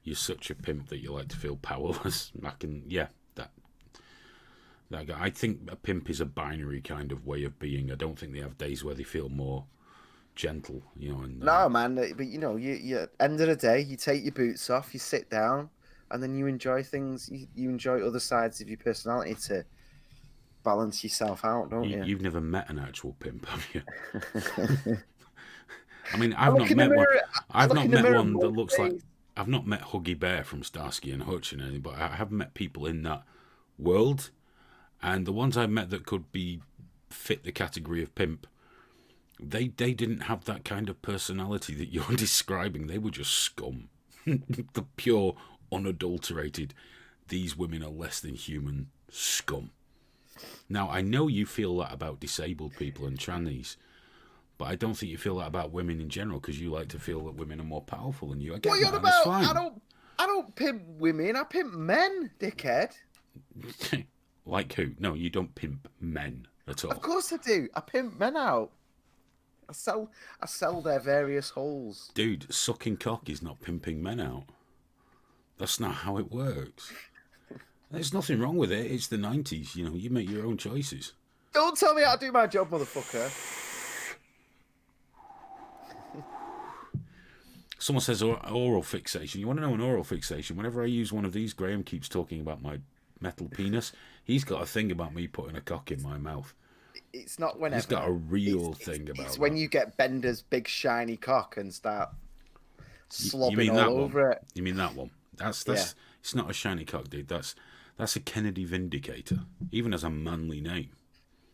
You're such a pimp that you like to feel powerless. That guy. I think a pimp is a binary kind of way of being. I don't think they have days where they feel more gentle, No, man. But you end of the day, you take your boots off, you sit down, and then you enjoy things. You enjoy other sides of your personality to balance yourself out, don't you? You've never met an actual pimp, have you? I mean, I've not met one. I've not met one that looks like. I've not met Huggy Bear from Starsky and Hutch and anything, but I have met people in that world, and the ones I've met that could fit the category of pimp, they didn't have that kind of personality that you're describing. They were just scum, the pure, unadulterated. These women are less than human scum. Now I know you feel that about disabled people and trannies. But I don't think you feel that about women in general because you like to feel that women are more powerful than you. I get what are you on that. about? It's fine. I don't pimp women. I pimp men, dickhead. Like who? No, you don't pimp men at all. Of course I do. I pimp men out. I sell their various holes. Dude, sucking cock is not pimping men out. That's not how it works. There's nothing wrong with it. It's the 90s. You make your own choices. Don't tell me how to do my job, motherfucker. Someone says oral fixation. You want to know an oral fixation? Whenever I use one of these, Graham keeps talking about my metal penis. He's got a thing about me putting a cock in my mouth. It's not whenever. He's got a real thing about it. It's when you get Bender's big shiny cock and start slobbing all over it. You mean that one? That's yeah. It's not a shiny cock, dude. That's a Kennedy Vindicator, even as a manly name.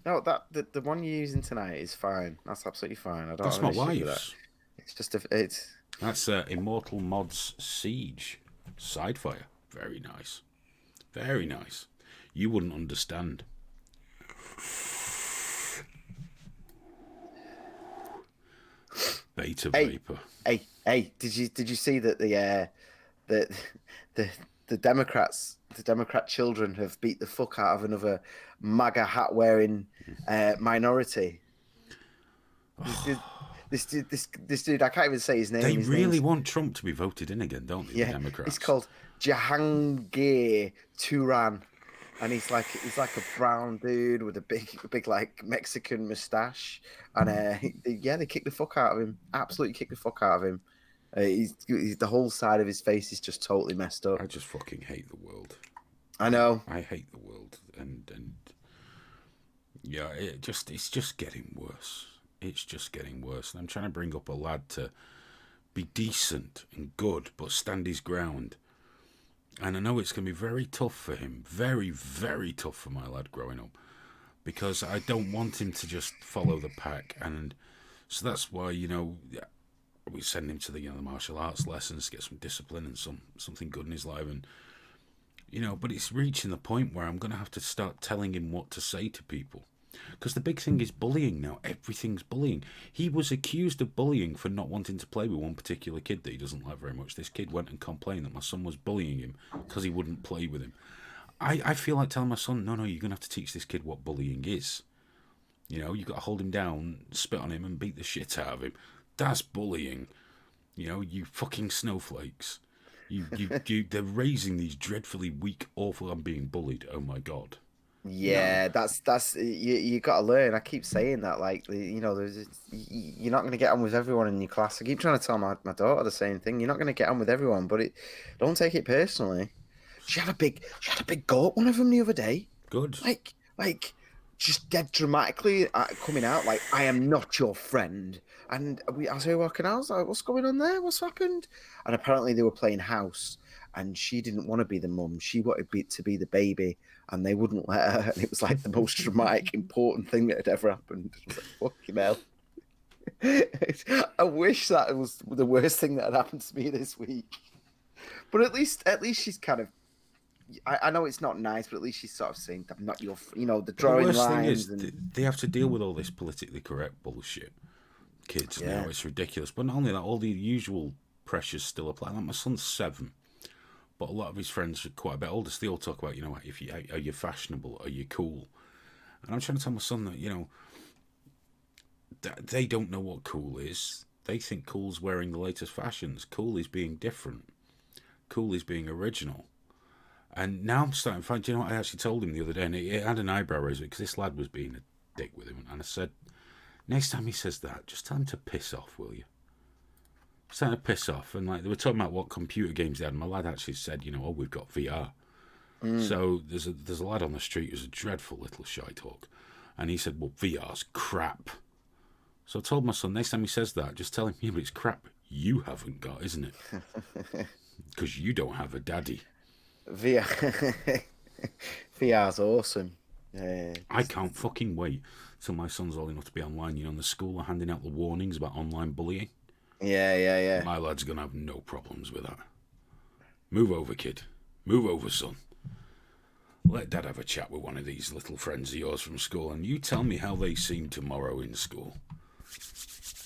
No, the one you're using tonight is fine. That's absolutely fine. That's my wife's. It's just it's. That's Immortal Mods Siege Sidefire. Very nice. Very nice. You wouldn't understand. Beta vapor. Hey! Did you see that the Democrat children have beat the fuck out of another MAGA hat wearing minority? This dude, I can't even say his name. They really want Trump to be voted in again, don't they? Yeah, the Democrats. He's called Jahangir Turan, and he's like a brown dude with a big like Mexican mustache, and they kick the fuck out of him. Absolutely kick the fuck out of him. He's the whole side of his face is just totally messed up. I just fucking hate the world. I know. I hate the world, and yeah, it's just getting worse. It's just getting worse. And I'm trying to bring up a lad to be decent and good, but stand his ground. And I know it's going to be very tough for him. Very, very tough for my lad growing up. Because I don't want him to just follow the pack. And so that's why, we send him to the martial arts lessons, get some discipline and something good in his life. And, but it's reaching the point where I'm going to have to start telling him what to say to people. Because the big thing is bullying now. Everything's bullying. He was accused of bullying for not wanting to play with one particular kid that he doesn't like very much. This kid went and complained that my son was bullying him because he wouldn't play with him. I feel like telling my son, no, you're going to have to teach this kid what bullying is. You've got to hold him down, spit on him and beat the shit out of him. That's bullying. You fucking snowflakes. They're raising these dreadfully weak, awful, I'm being bullied. Oh my God. Yeah, no. that's you got to learn. I keep saying that, like, you're not going to get on with everyone in your class. I keep trying to tell my daughter the same thing. You're not going to get on with everyone, but don't take it personally. She had a big go at one of them the other day. Good. Like, just dead dramatically coming out like, I am not your friend. And as we were walking out, I was like, what's going on there? What's happened? And apparently they were playing house, and she didn't want to be the mum. She wanted to be the baby. And they wouldn't let her, and it was like the most dramatic, important thing that had ever happened. I was like, fucking hell. I wish that was the worst thing that had happened to me this week. But at least she's kind of. I know it's not nice, but at least she's sort of saying, "I'm not your." The drawing lines. The worst thing is they have to deal with all this politically correct bullshit. kids now. It's ridiculous. But not only that, all the usual pressures still apply. Like my son's 7, but a lot of his friends are quite a bit older. So they all talk about, if you are you fashionable, are you cool? And I'm trying to tell my son that, they don't know what cool is. They think cool's wearing the latest fashions. Cool is being different. Cool is being original. And now I'm starting to find, what I actually told him the other day, and it had an eyebrow raise because this lad was being a dick with him. And I said, next time he says that, just tell him to piss off, will you? Just tell him to piss off. And they were talking about what computer games they had. And my lad actually said, we've got VR. So there's a lad on the street who's a dreadful little shite-hawk. And he said, well, VR's crap. So I told my son, next time he says that, just tell him, yeah, but it's crap you haven't got, isn't it? Because you don't have a daddy. VR's awesome. I can't fucking wait till my son's old enough to be online. The school are handing out the warnings about online bullying. Yeah. My lad's going to have no problems with that. Move over, kid. Move over, son. Let Dad have a chat with one of these little friends of yours from school, and you tell me how they seem tomorrow in school.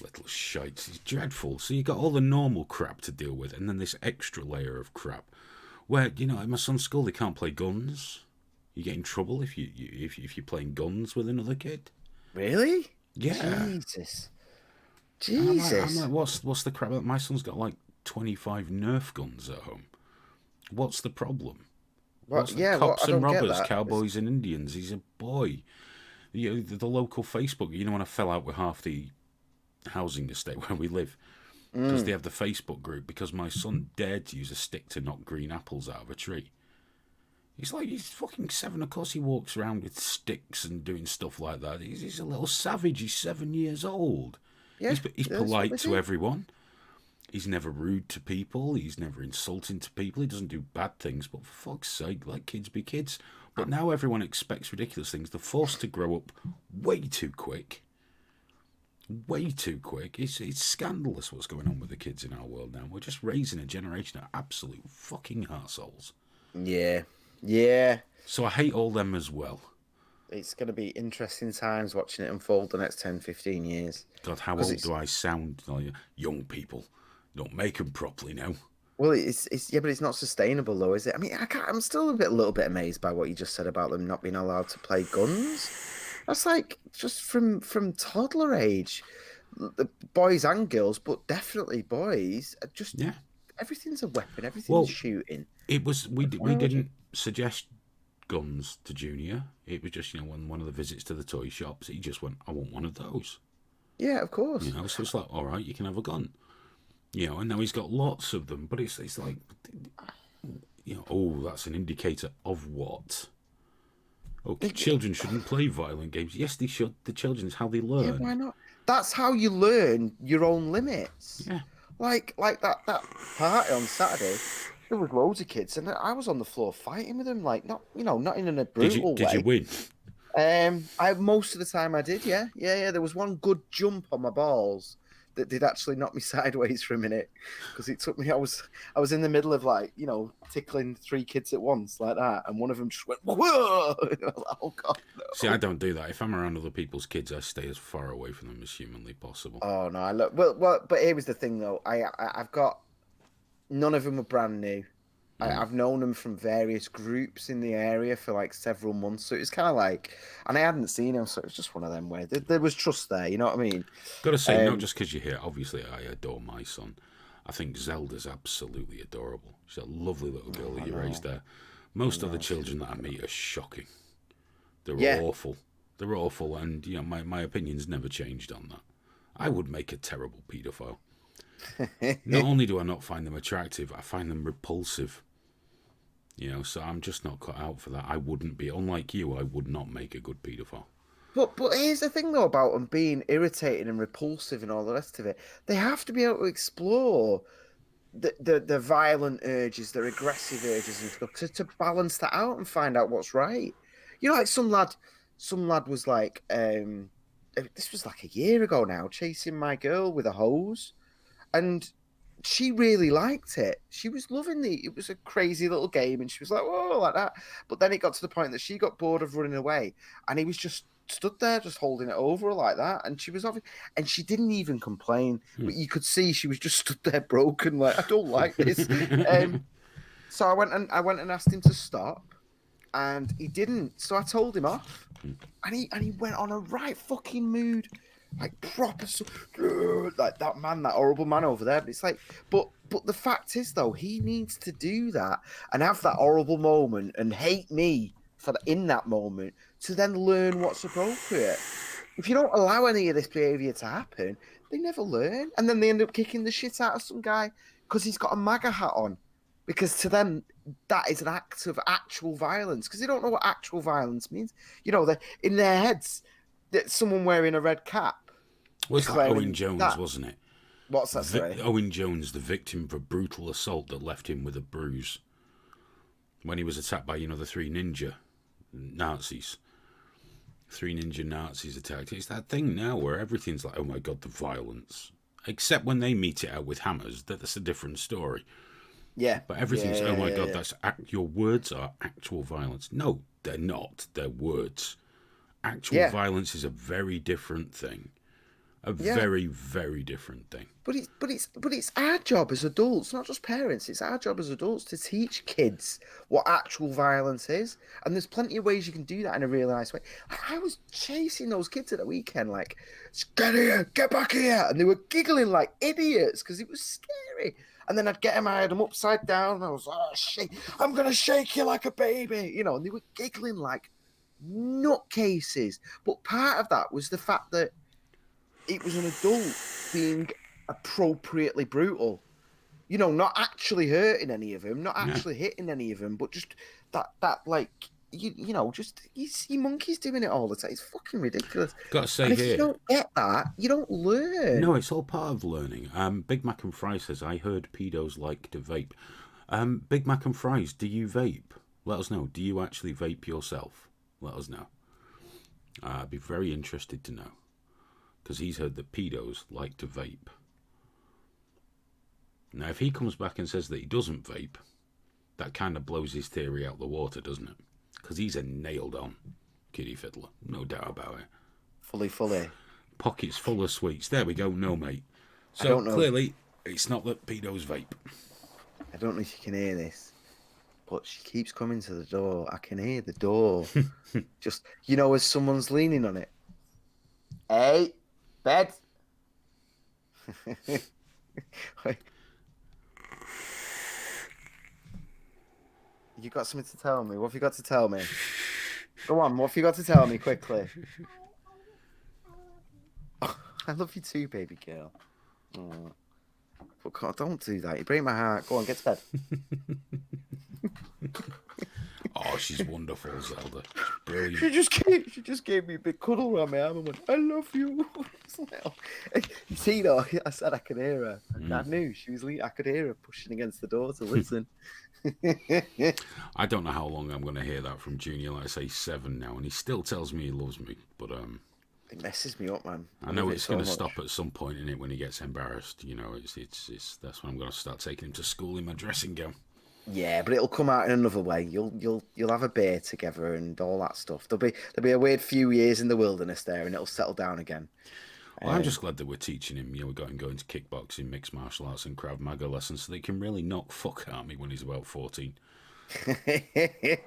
Little shites. It's dreadful. So you got all the normal crap to deal with, and then this extra layer of crap. Where, at my son's school, they can't play guns. You get in trouble if you're playing guns with another kid. Really? Yeah. Jesus. I'm like, what's the crap? My son's got 25 Nerf guns at home. What's the problem? Cops and robbers, cowboys and Indians. He's a boy. The local Facebook, when I fell out with half the housing estate where we live, because they have the Facebook group, because my son dared to use a stick to knock green apples out of a tree. He's fucking 7. Of course he walks around with sticks and doing stuff like that. He's a little savage. He's 7 years old. Yeah, he's polite to everyone. He's never rude to people. He's never insulting to people. He doesn't do bad things. But for fuck's sake, let kids be kids. But now everyone expects ridiculous things. They're forced to grow up way too quick. Way too quick. It's scandalous what's going on with the kids in our world now. We're just raising a generation of absolute fucking arseholes. Yeah. So I hate all them as well. It's going to be interesting times watching it unfold the next 10, 15 years. God, how old do I sound? Young people. Don't make them properly now. Well, but it's not sustainable though, is it? I mean, I'm still a little bit amazed by what you just said about them not being allowed to play guns. That's just from toddler age, the boys and girls, but definitely boys. Everything's a weapon. Everything's shooting. It was we didn't suggest guns to Junior. It was just one of the visits to the toy shops, he just went, I want one of those. Yeah, of course. So it's like, all right, you can have a gun. And now he's got lots of them, but it's like, that's an indicator of what? Oh, children shouldn't play violent games. Yes, they should. The children is how they learn. Yeah, why not? That's how you learn your own limits. Yeah. Like that party on Saturday, there was loads of kids, and I was on the floor fighting with them. Like, not in a brutal way. Did you win? Most of the time I did. Yeah. There was one good jump on my balls that did actually knock me sideways for a minute, because it took me. I was in the middle of tickling 3 kids at once like that, and one of them just went whoa. I was like, oh God! No. See, I don't do that. If I'm around other people's kids, I stay as far away from them as humanly possible. Oh no, I look well. But here was the thing though. I've got none of them were brand new. I've known them from various groups in the area for several months, so it was kind of and I hadn't seen them, so it was just one of them where there was trust there. You know what I mean? Got to say, not just because you're here. Obviously, I adore my son. I think Zelda's absolutely adorable. She's a lovely little girl that you raised there. Most other children that I meet are shocking. They're awful. They're awful, and my opinion's never changed on that. I would make a terrible paedophile. Not only do I not find them attractive, I find them repulsive. So I'm just not cut out for that. I wouldn't be, unlike you, I would not make a good paedophile. But here's the thing though about them being irritating and repulsive and all the rest of it. They have to be able to explore the violent urges, their aggressive urges and stuff to balance that out and find out what's right. Some lad was this was a year ago now, chasing my girl with a hose, and she really liked it. She was loving it was a crazy little game, and she was like, "Whoa," like that. But then it got to the point that she got bored of running away, and he was just stood there, just holding it over her like that. And she was off, and she didn't even complain, but you could see she was just stood there broken, like, I don't like this. So I went and asked him to stop, and he didn't. So I told him off, and he went on a right fucking mood. Like proper, like that man, that horrible man over there. But it's like, but the fact is though, he needs to do that and have that horrible moment and hate me for in that moment to then learn what's appropriate. If you don't allow any of this behaviour to happen, they never learn, and then they end up kicking the shit out of some guy because he's got a MAGA hat on. Because to them, that is an act of actual violence. Because they don't know what actual violence means. You know, in their heads, that someone wearing a red cap. Was that Owen Jones, wasn't it? What's that story? Owen Jones, the victim of a brutal assault that left him with a bruise when he was attacked by, the three ninja Nazis. Three ninja Nazis attacked. It's that thing now where everything's like, oh my God, the violence. Except when they meet it out with hammers, that's a different story. Yeah. But everything's, oh my God, that's your words are actual violence. No, they're not. They're words. Actual violence is a very different thing. Very, very different thing. But it's our job as adults, not just parents. It's our job as adults to teach kids what actual violence is, and there's plenty of ways you can do that in a really nice way. I was chasing those kids at the weekend, like, get here, get back here, and they were giggling like idiots because it was scary. And then I had them upside down, and I was like, oh shit, I'm gonna shake you like a baby, and they were giggling like nutcases. But part of that was the fact that it was an adult being appropriately brutal, not actually hurting any of them, not actually hitting any of them, but just that like, just you see monkeys doing it all the time. It's fucking ridiculous. Got to say and if here, you don't get that, you don't learn. No, it's all part of learning. Big Mac and Fry says, I heard pedos like to vape. Big Mac and Fries, do you vape? Let us know. Do you actually vape yourself? Let us know. I'd be very interested to know. Because he's heard that pedos like to vape. Now, if he comes back and says that he doesn't vape, that kind of blows his theory out the water, doesn't it? Because he's a nailed-on kiddie fiddler, no doubt about it. Fully. Pockets full of sweets. There we go. No, mate. So clearly, it's not that pedos vape. I don't know if you can hear this, but she keeps coming to the door. I can hear the door. Just, as someone's leaning on it. Hey. Bed. You got something to tell me? What have you got to tell me? Go on, what have you got to tell me quickly? Oh, I love you too, baby girl. Oh. But God, don't do that. You break my heart. Go on, get to bed. Oh, she's wonderful, Zelda. Brilliant. She just gave me a big cuddle around my arm and went, I love you. You see, though, I said I could hear her. I knew she was I could hear her pushing against the door to listen. I don't know how long I'm going to hear that from Junior. Like I say, 7 now, and he still tells me he loves me. But it messes me up, man. I know it's going to stop at some point in it when he gets embarrassed. It's that's when I'm going to start taking him to school in my dressing gown. Yeah, but it'll come out in another way. You'll have a beer together and all that stuff. There'll be a weird few years in the wilderness there, and it'll settle down again. Well, I'm just glad that we're teaching him. We got him going to kickboxing, mixed martial arts, and Krav Maga lessons, so they can really knock fuck at me when he's about 14. I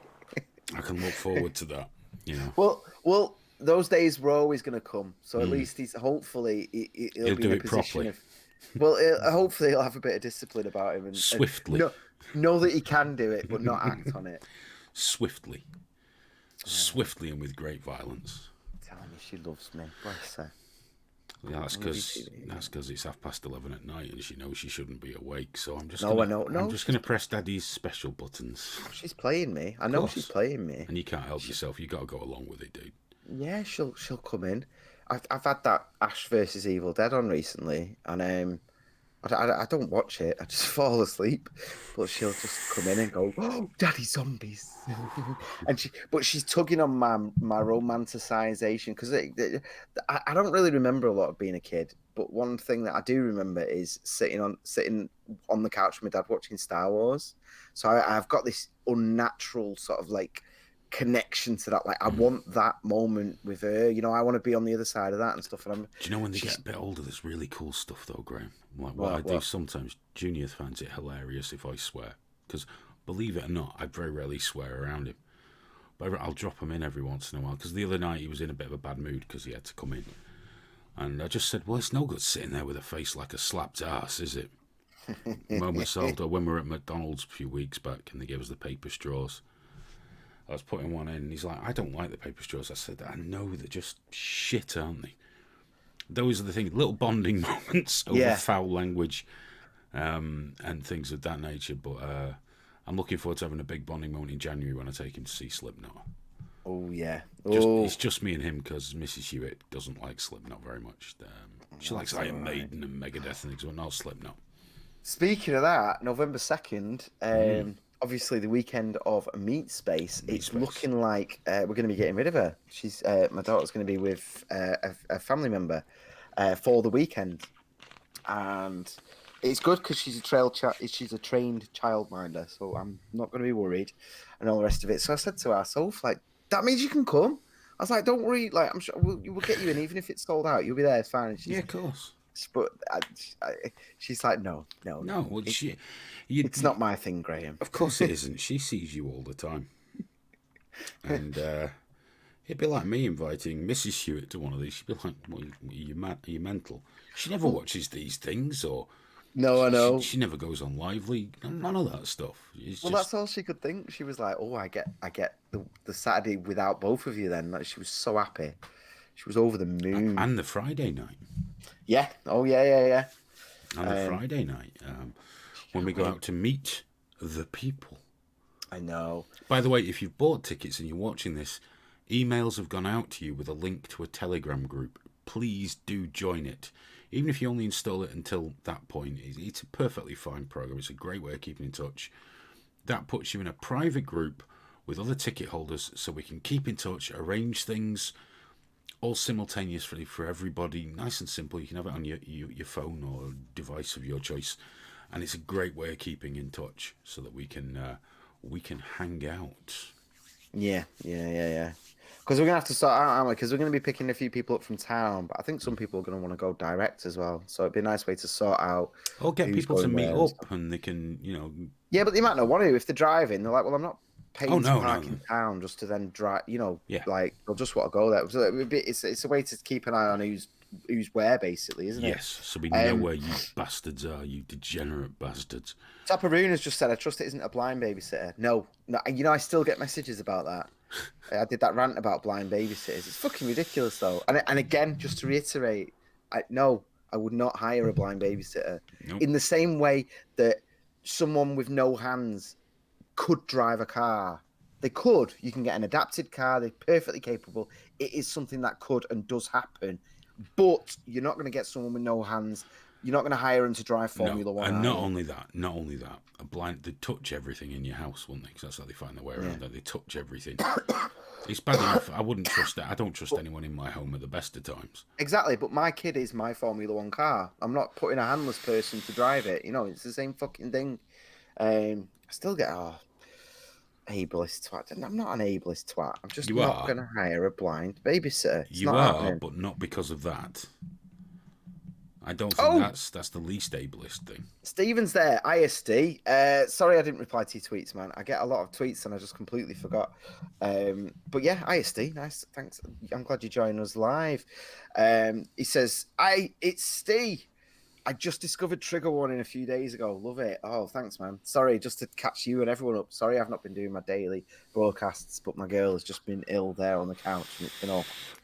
can look forward to that. Well, those days were always going to come. So at least hopefully he'll be do in a it position properly. Hopefully he'll have a bit of discipline about him and swiftly. Know that he can do it, but not act on it. Swiftly and with great violence. Telling me she loves me, bless her. Yeah, that's because it's 11:30 at night and she knows she shouldn't be awake. So I'm just gonna press Daddy's special buttons. She's playing me. I know she's playing me. And you can't help yourself. You got to go along with it, dude. Yeah, she'll come in. I've had that Ash versus Evil Dead on recently, and I don't watch it. I just fall asleep. But she'll just come in and go, "Oh, Daddy, zombies!" but she's tugging on my romanticization because I don't really remember a lot of being a kid. but one thing that I do remember is sitting on the couch with my dad watching Star Wars. So I've got this unnatural sort of like connection to that. Like I want that moment with her. You know, I want to be on the other side of that and stuff. And do you know when they get a bit older, there's really cool stuff though, Graham. Like what I do sometimes. Junior finds it hilarious if I swear, because believe it or not, I very rarely swear around him. But I'll drop him in every once in a while, because the other night he was in a bit of a bad mood because he had to come in. And I just said, well, it's no good sitting there with a face like a slapped ass, is it? Moment solved. Or when we were at McDonald's a few weeks back and they gave us the paper straws, I was putting one in and he's like, I don't like the paper straws. I said, I know, they're just shit, aren't they? Those are the things, little bonding moments over foul language and things of that nature. But I'm looking forward to having a big bonding moment in January when I take him to see Slipknot. Oh, yeah. It's just me and him, because Mrs. Hewitt doesn't like Slipknot very much. She likes Iron Maiden and Megadeth and things, but not Slipknot. Speaking of that, November 2nd, obviously the weekend of Meat Space, it's looking like we're going to be getting rid of her. She's my daughter's going to be with a family member for the weekend. And it's good because she's a trained childminder, so I'm not going to be worried and all the rest of it. So I said to her, Soph, like, that means you can come. I was like, don't worry, like, I'm sure we'll get you in, even if it's sold out. You'll be there, it's fine. And yeah, of course. But she's like, no. Well, it's not my thing, Graham. Of course it isn't. She sees you all the time. And it'd be like me inviting Mrs. Hewitt to one of these. She'd be like, well, are you mental? She never watches these things, or... No, I know. She never goes on Lively. None of that stuff. That's all she could think. She was like, "Oh, I get the Saturday without both of you." Then, like, she was so happy. She was over the moon. And the Friday night. Yeah. Oh, yeah. And the Friday night, when we go out to meet the people. I know. By the way, if you've bought tickets and you're watching this, emails have gone out to you with a link to a Telegram group. Please do join it. Even if you only install it until that point, it's a perfectly fine program. It's a great way of keeping in touch. That puts you in a private group with other ticket holders, so we can keep in touch, arrange things, all simultaneously for everybody. Nice and simple. You can have it on your phone or device of your choice, and it's a great way of keeping in touch so that we can hang out. Yeah. Because we're going to have to start out, aren't we? Because we're going to be picking a few people up from town, but I think some people are going to want to go direct as well. So it'd be a nice way to sort out. Or get people to meet up and they can, Yeah, but they might not want to. If they're driving, they're like, well, I'm not paying to park in town just to then drive, like, they'll just want to go there. So it's a way to keep an eye on who's where, basically, isn't it? Yes, so we know where you bastards are, you degenerate bastards. Taparuna's just said, I trust it isn't a blind babysitter. No, I still get messages about that. I did that rant about blind babysitters. It's fucking ridiculous, though. And again, just to reiterate, I would not hire a blind babysitter. Nope. In the same way that someone with no hands could drive a car. They could. You can get an adapted car. They're perfectly capable. It is something that could and does happen. But you're not going to get someone with no hands. You're not going to hire them to drive Formula One. And not only that, a blind, they touch everything in your house, wouldn't they? Because that's how they find their way around. They touch everything. It's bad enough. I wouldn't trust it. I don't trust anyone in my home at the best of times. Exactly. But my kid is my Formula One car. I'm not putting a handless person to drive it. It's the same fucking thing. I still get ableist twat. I'm not an ableist twat. I'm just not going to hire a blind babysitter. You are, but not because of that. I don't think that's the least ableist thing. Stephen's there, ISD. Sorry I didn't reply to your tweets, man. I get a lot of tweets and I just completely forgot. But yeah, ISD, nice. Thanks. I'm glad you joined us live. He says, it's Steve. I just discovered Trigger Warning a few days ago. Love it. Oh, thanks, man. Sorry, just to catch you and everyone up. Sorry I've not been doing my daily broadcasts, but my girl has just been ill there on the couch and it's been off.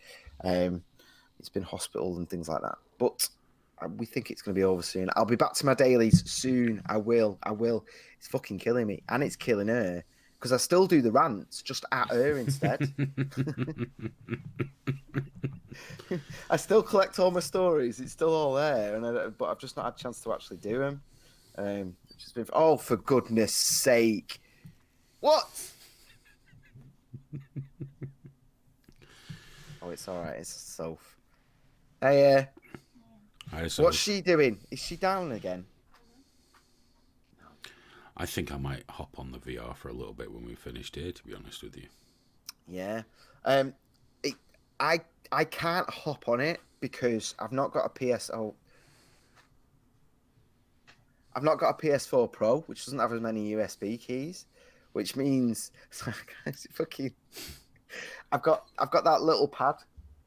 It's been hospital and things like that. But we think it's going to be over soon. I'll be back to my dailies soon. I will. It's fucking killing me. And it's killing her. Because I still do the rants, just at her instead. I still collect all my stories. It's still all there. But I've just not had a chance to actually do them. For goodness sake. What? Oh, it's all right. It's Soph. Hey, What's she doing? Is she down again? I think I might hop on the VR for a little bit when we finished here, to be honest with you. Yeah. I can't hop on it because I've not got a I've not got a PS4 Pro, which doesn't have as many USB keys, which means fucking. I've got that little pad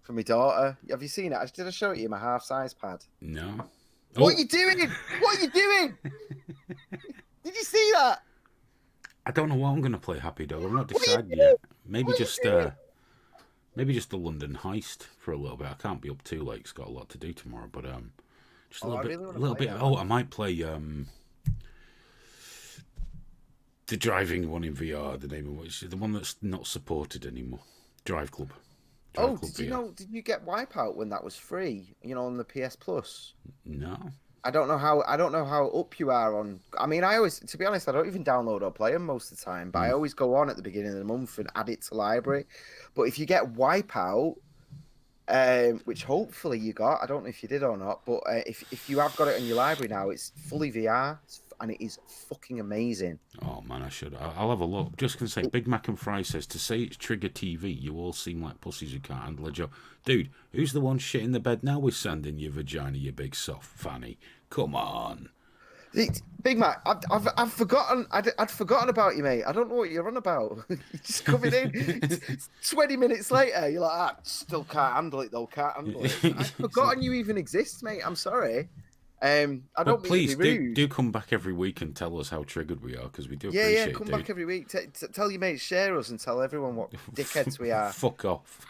for my daughter. Have you seen it? Did I show it you? My half-size pad. No. What are you doing? What are you doing? Did you see that? I don't know what I'm going to play, Happy Dog. I'm not decided yet. Maybe just the London Heist for a little bit. I can't be up too late. It's got a lot to do tomorrow, but just a little bit. Oh, I might play the driving one in VR. The name of which is the one that's not supported anymore. Drive Club. Did you know? Did you get Wipeout when that was free? On the PS Plus. No. I don't know how up you are on. I mean, to be honest, I don't even download or play them most of the time. But I always go on at the beginning of the month and add it to library. But if you get Wipeout, which hopefully you got, I don't know if you did or not. But if you have got it in your library now, it's fully VR and it is fucking amazing. Oh man, I should. I'll have a look. Just gonna say, Big Mac and Fry says to say it's Trigger TV. You all seem like pussies who can't handle a job. Dude, who's the one shit in the bed now with sand in your vagina? You big soft fanny. Come on. Big Mac, I've forgotten. I'd forgotten about you, mate. I don't know what you're on about. You're just coming in. 20 minutes later, you're like, still can't handle it though. Can't handle it. I've forgotten you even exist, mate. I'm sorry. I don't. Please do come back every week and tell us how triggered we are, because we do appreciate it. Yeah, come back every week. Tell your mates, share us, and tell everyone what dickheads we are. Fuck off.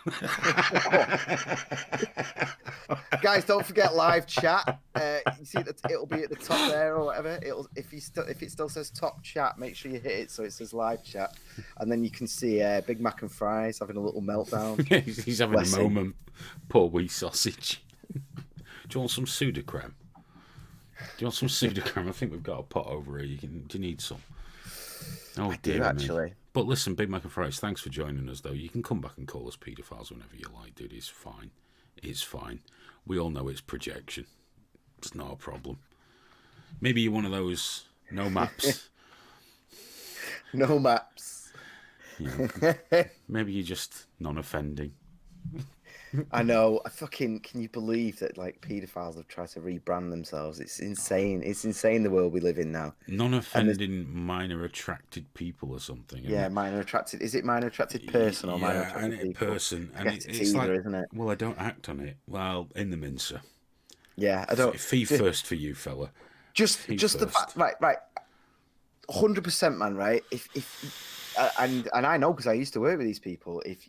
Guys, don't forget live chat. You see that it'll be at the top there or whatever. If it still says top chat, make sure you hit it so it says live chat, and then you can see Big Mac and Fries having a little meltdown. He's having a moment. Poor wee sausage. Do you want some Sudocrem? Do you want some Sudocrem? I think we've got a pot over here. Do you need some? Oh, I dear, do, actually. Me. But listen, Big Mac and Fries, thanks for joining us, though. You can come back and call us paedophiles whenever you like, dude. It's fine. It's fine. We all know it's projection. It's not a problem. Maybe you're one of those no maps. No maps. Maybe you're just non-offending. I know. Can you believe that paedophiles have tried to rebrand themselves? It's insane. It's insane the world we live in now. Non-offending minor attracted people or something. Yeah, minor attracted. Is it minor attracted person or minor attracted people? Person. And it's either, isn't it? Well, I don't act on it. Well, in the mincer. Yeah, I don't. Fee first for you, fella. Just the fact, right. 100%, man. Right. If and I know because I used to work with these people. If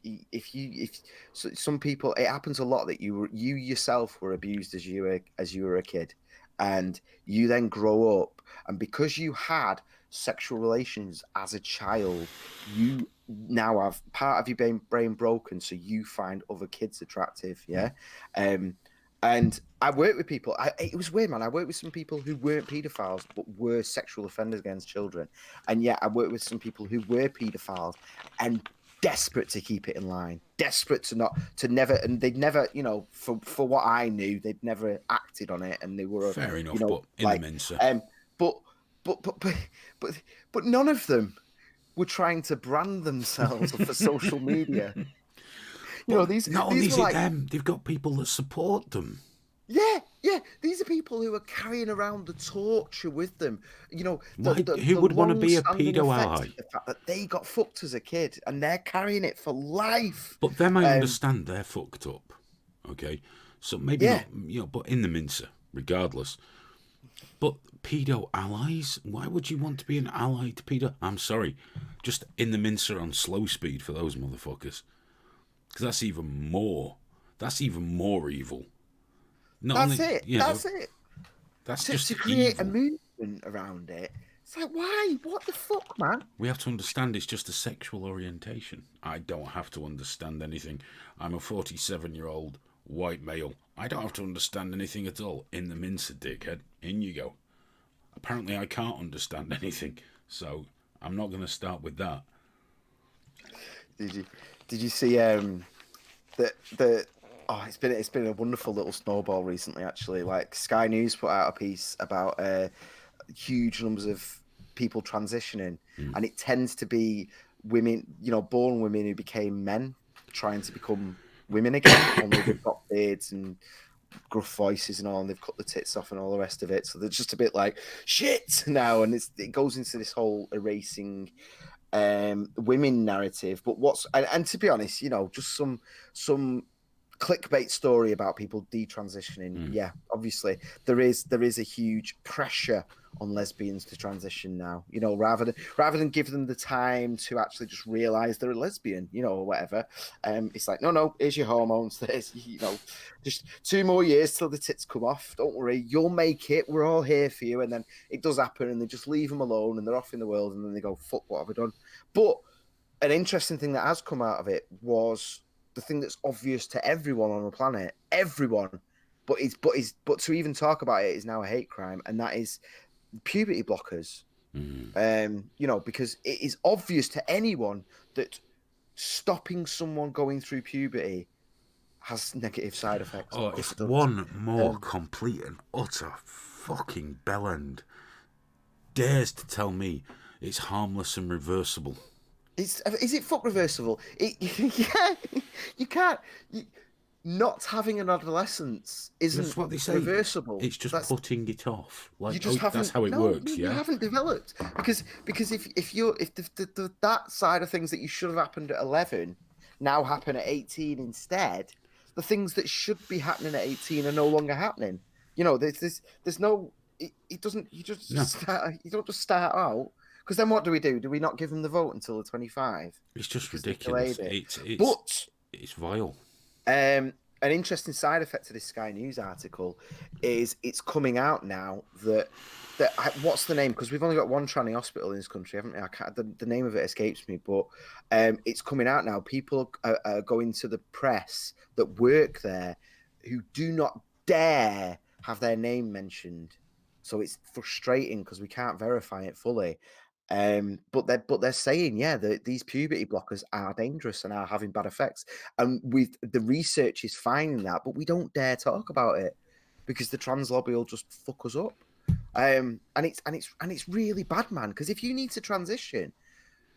some people, it happens a lot that you yourself were abused as you were a kid, and you then grow up, and because you had sexual relations as a child, you now have part of your brain broken, so you find other kids attractive. Yeah. And I worked with people. It was weird, man. I worked with some people who weren't paedophiles but were sexual offenders against children, and yet I worked with some people who were paedophiles and desperate to keep it in line, desperate to never, and they'd never, for what I knew, they'd never acted on it, and they were fair enough, but in the mincer. But none of them were trying to brand themselves for social media. These not only is it them, they've got people that support them. Yeah. These are people who are carrying around the torture with them. Who would want to be a pedo ally? The fact that they got fucked as a kid and they're carrying it for life. But them, I understand they're fucked up. Okay, so maybe not. But in the mincer, regardless. But pedo allies? Why would you want to be an ally to pedo? I'm sorry, just in the mincer on slow speed for those motherfuckers. Because that's even more evil. That's it. That's just to create evil. A movement around it. It's like, why? What the fuck, man? We have to understand it's just a sexual orientation. I don't have to understand anything. I'm a 47-year-old white male. I don't have to understand anything at all. In the mincer, dickhead. In you go. Apparently, I can't understand anything, so I'm not going to start with that. Did you see the Oh, it's been a wonderful little snowball recently, actually. Like Sky News put out a piece about huge numbers of people transitioning, and it tends to be women, born women who became men trying to become women again. Only they've got beards and gruff voices and all, and they've cut the tits off and all the rest of it. So they're just a bit like shit now, and it goes into this whole erasing women narrative. But and to be honest, just some clickbait story about people detransitioning. Yeah, obviously there is a huge pressure on lesbians to transition now. Rather than give them the time to actually just realize they're a lesbian, or whatever. It's like, no, here's your hormones. There's just 2 more years till the tits come off. Don't worry, you'll make it. We're all here for you. And then it does happen, and they just leave them alone, and they're off in the world, and then they go, fuck, what have I done? But an interesting thing that has come out of it was the thing that's obvious to everyone on the planet, everyone, but to even talk about it is now a hate crime, and that is puberty blockers. Because it is obvious to anyone that stopping someone going through puberty has negative side effects. Oh, it's one more complete and utter fucking bellend dares to tell me it's harmless and reversible. Is it fuck reversible? Yeah, you can't. Not having an adolescence isn't That's what they say. Reversible. It's just putting it off. Like, you just that's how it works. You haven't developed because if that side of things that you should have happened at 11 now happen at 18 instead, the things that should be happening at 18 are no longer happening. There's no. It doesn't. You just start. You don't just start out. Because then what do we do? Do we not give them the vote until the 25? It's just ridiculous. It's vile. An interesting side effect to this Sky News article is it's coming out now that what's the name? Because we've only got one tranny hospital in this country, haven't we? The name of it escapes me, but it's coming out now. People are going to the press that work there who do not dare have their name mentioned. So it's frustrating because we can't verify it fully. But they're saying, that these puberty blockers are dangerous and are having bad effects, and the research is finding that, but we don't dare talk about it because the trans lobby will just fuck us up. And it's really bad, man. Because if you need to transition,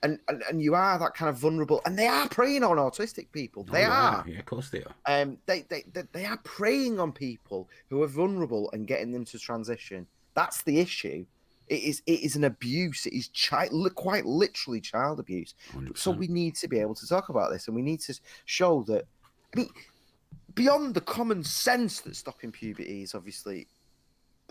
and you are that kind of vulnerable, and they are preying on autistic people. They are. Yeah, of course they are. They are preying on people who are vulnerable and getting them to transition. That's the issue. It is an abuse. It is quite literally child abuse. 100%. So we need to be able to talk about this, and we need to show that. I mean, beyond the common sense that stopping puberty is obviously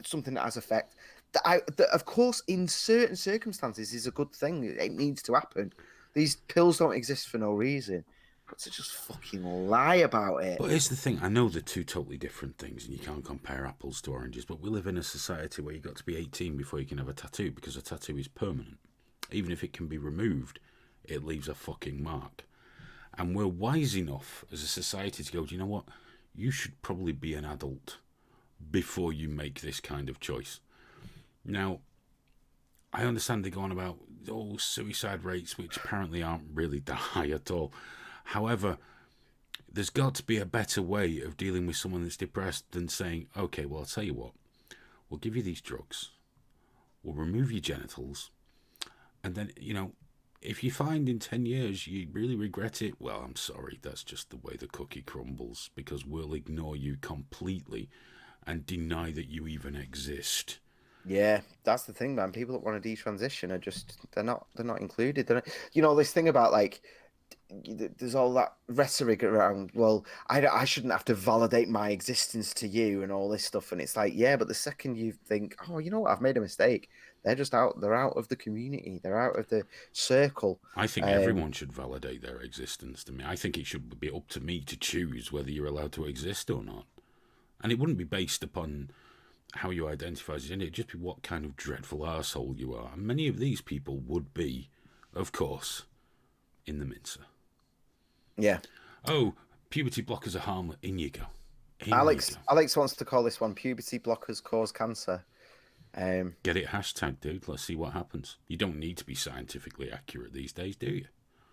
something that has effect. That of course, in certain circumstances, is a good thing. It needs to happen. These pills don't exist for no reason. But to just fucking lie about it. But here's the thing. I know they're two totally different things, and you can't compare apples to oranges, but we live in a society where you've got to be 18 before you can have a tattoo, because a tattoo is permanent. Even if it can be removed, it leaves a fucking mark. And we're wise enough as a society to go, do you know what? You should probably be an adult before you make this kind of choice. Now, I understand they go on about suicide rates, which apparently aren't really that high at all. However, there's got to be a better way of dealing with someone that's depressed than saying, okay, well, I'll tell you what, we'll give you these drugs, we'll remove your genitals, and then, if you find in 10 years you really regret it, well, I'm sorry, that's just the way the cookie crumbles, because we'll ignore you completely and deny that you even exist. Yeah, that's the thing, man. People that want to detransition are just, they're not included. This thing about, like, there's all that rhetoric around, well, I shouldn't have to validate my existence to you and all this stuff. And it's like, yeah, but the second you think, oh, you know what, I've made a mistake, they're out of the community. They're out of the circle. I think everyone should validate their existence to me. I think it should be up to me to choose whether you're allowed to exist or not. And it wouldn't be based upon how you identify as gender. It'd just be what kind of dreadful arsehole you are. And many of these people would be, of course, in the mincer. Yeah. Oh, puberty blockers are harmless. In you go. Alex wants to call this one puberty blockers cause cancer. Get it hashtag, dude. Let's see what happens. You don't need to be scientifically accurate these days, do you?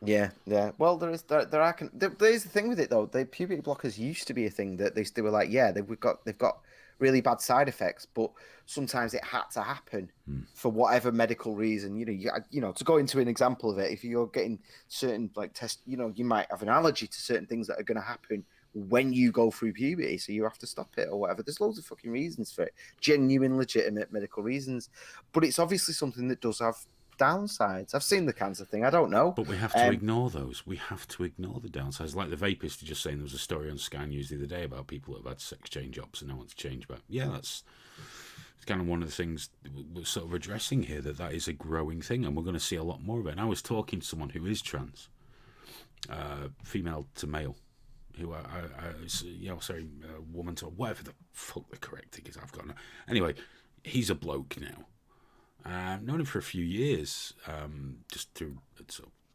Yeah, yeah. Well, there is the thing with it though. The puberty blockers used to be a thing that they were like, yeah, they've got really bad side effects, but sometimes it had to happen for whatever medical reason. To go into an example of it, if you're getting certain like test, you might have an allergy to certain things that are going to happen when you go through puberty, so you have to stop it or whatever. There's loads of fucking reasons for it, genuine, legitimate medical reasons, but it's obviously something that does have downsides. I've seen the cancer thing. I don't know. But we have to ignore those. We have to ignore the downsides. Like the vapist just saying, there was a story on Sky News the other day about people that have had sex change ups and now want to change back. Yeah, it's kind of one of the things we're sort of addressing here, that is a growing thing, and we're going to see a lot more of it. And I was talking to someone who is trans, female to male, who woman to whatever the fuck the correct thing is. I've got no. Anyway, he's a bloke now. Known him for a few years, just through a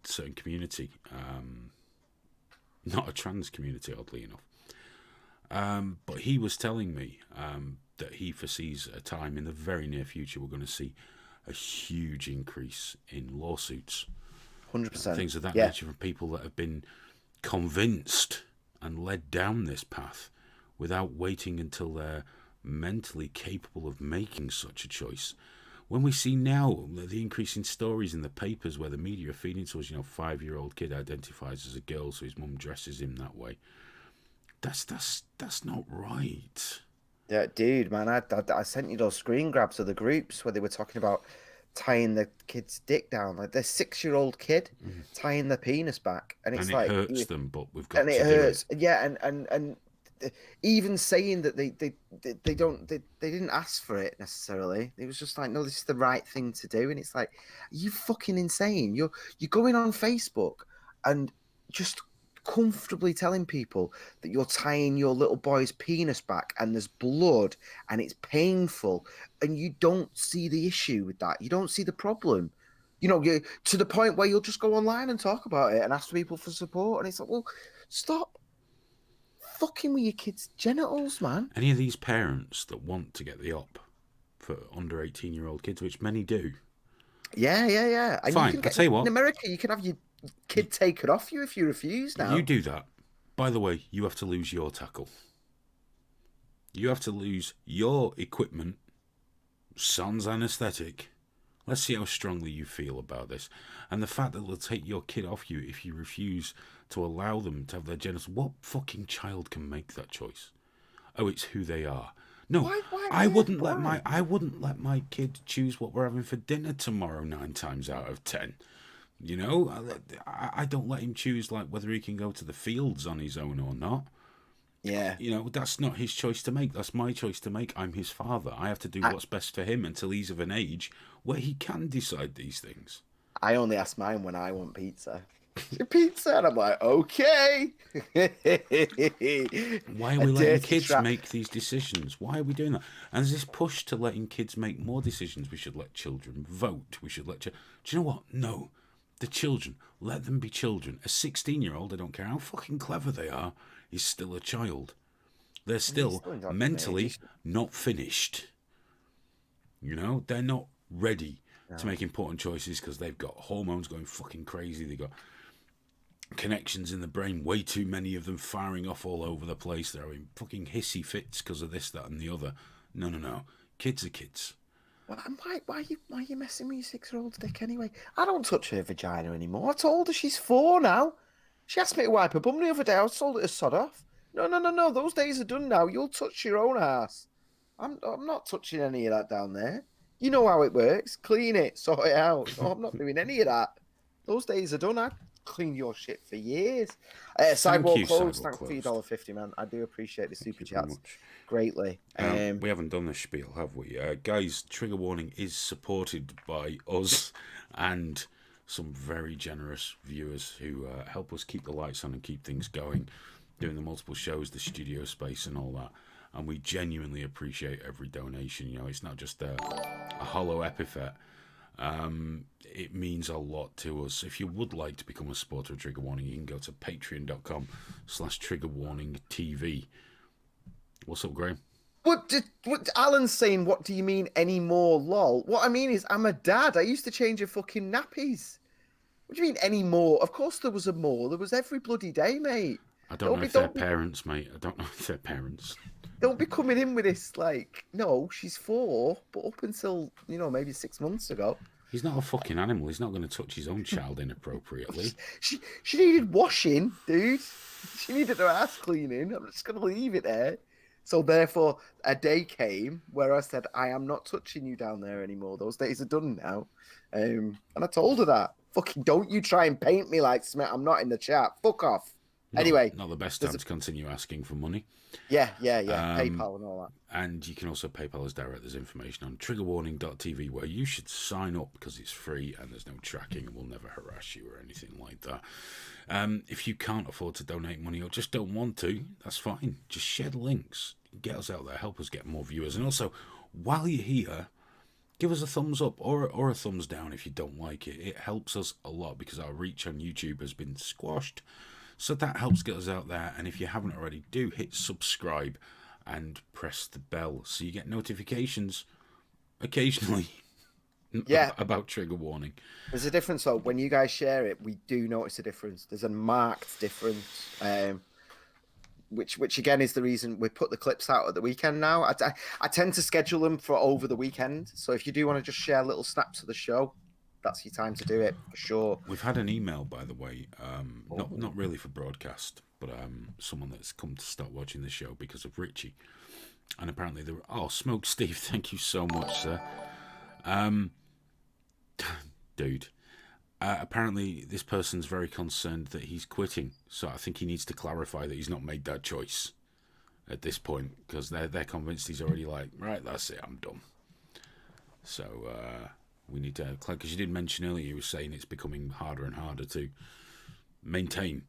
certain community, not a trans community, oddly enough. But he was telling me that he foresees a time in the very near future we're going to see a huge increase in lawsuits. 100%. Things of that nature from people that have been convinced and led down this path without waiting until they're mentally capable of making such a choice. When we see now the increasing stories in the papers where the media are feeding to us, 5-year-old kid identifies as a girl, so his mum dresses him that way. That's not right. Yeah, dude, man, I sent you those screen grabs of the groups where they were talking about tying the kid's dick down, like their 6-year-old kid tying the penis back, and it's like it hurts them, but we've got and to it do hurts. it. Yeah, and even saying that they didn't ask for it necessarily. It was just like, no, this is the right thing to do, and it's like, are you fucking insane? You're going on Facebook and just comfortably telling people that you're tying your little boy's penis back and there's blood and it's painful, and you don't see the issue with that. You don't see the problem. You to the point where you'll just go online and talk about it and ask people for support, and it's like, well, stop fucking with your kids' genitals, man. Any of these parents that want to get the op for under 18-year-old kids, which many do. Yeah. And fine, I'll tell you what. In America, you can have your kid taken off you if you refuse now. You do that. By the way, you have to lose your tackle. You have to lose your equipment, sans anaesthetic. Let's see how strongly you feel about this. And the fact that they'll take your kid off you if you refuse to allow them to have their genitals. What fucking child can make that choice? Oh, it's who they are. No, why I wouldn't let my kid choose what we're having for dinner tomorrow 9 times out of 10. I don't let him choose like whether he can go to the fields on his own or not. Yeah. That's not his choice to make. That's my choice to make. I'm his father. I have to do what's best for him until he's of an age where he can decide these things. I only ask mine when I want pizza. Pizza, and I'm like, okay. Why are we letting kids make these decisions? Why are we doing that? And there's this push to letting kids make more decisions. We should let children vote. We should let do you know what? No. The children, let them be children. A 16-year-old, I don't care how fucking clever they are, is still a child. They're still mentally not finished. They're not ready to make important choices because they've got hormones going fucking crazy. They've got connections in the brain, way too many of them firing off all over the place. They're having fucking hissy fits because of this, that, and the other. No. Kids are kids. Well, why are you messing with your 6-year-old's dick anyway? I don't touch her vagina anymore. I told her she's 4 now. She asked me to wipe her bum the other day. I told her to sod off. No. Those days are done now. You'll touch your own ass. I'm not touching any of that down there. You know how it works. Clean it, sort it out. No, I'm not doing any of that. Those days are done. I cleaned your shit for years. Sidewalk Closed, thanks for your $1.50, man. I do appreciate the super chats greatly. We haven't done the spiel, have we? Guys, Trigger Warning is supported by us and some very generous viewers who help us keep the lights on and keep things going, doing the multiple shows, the studio space and all that. And we genuinely appreciate every donation. It's not just a hollow epithet. It means a lot to us. If you would like to become a supporter of Trigger Warning, you can go to patreon.com/triggerwarningtv. What's up, Graham? What Alan's saying? What do you mean anymore, lol? What I mean is, I'm a dad. I used to change your fucking nappies. What do you mean any more? Of course there was a more. There was every bloody day, mate. I don't know if they're parents, mate. I don't know if they're parents. Don't be coming in with this like, no, she's 4, but up until maybe 6 months ago. He's not a fucking animal. He's not going to touch his own child inappropriately. She needed washing, dude. She needed her ass cleaning. I'm just going to leave it there. So therefore, a day came where I said, I am not touching you down there anymore. Those days are done now. And I told her that. Fucking don't you try and paint me like Smith. I'm not in the chat. Fuck off. Anyway. Not the best time to continue asking for money. Yeah. PayPal and all that. And you can also PayPal us direct. There's information on triggerwarning.tv where you should sign up because it's free and there's no tracking and we'll never harass you or anything like that. If you can't afford to donate money or just don't want to, that's fine. Just share the links. Get us out there. Help us get more viewers. And also, while you're here, give us a thumbs up or a thumbs down if you don't like it. It helps us a lot because our reach on YouTube has been squashed. So that helps get us out there. And if you haven't already, do hit subscribe and press the bell so you get notifications occasionally about Trigger Warning. There's a difference, though. When you guys share it, we do notice a difference. There's a marked difference, which again is the reason we put the clips out at the weekend now. I tend to schedule them for over the weekend. So if you do want to just share little snaps of the show, that's your time to do it, for sure. We've had an email, by the way, not really for broadcast, but someone that's come to start watching the show because of Richie. And apparently they were, Smoke Steve, thank you so much, sir. Dude. Apparently this person's very concerned that he's quitting, so I think he needs to clarify that he's not made that choice at this point, because they're convinced he's already like, right, that's it, I'm done. So, we need to, because you did mention earlier, you were saying it's becoming harder and harder to maintain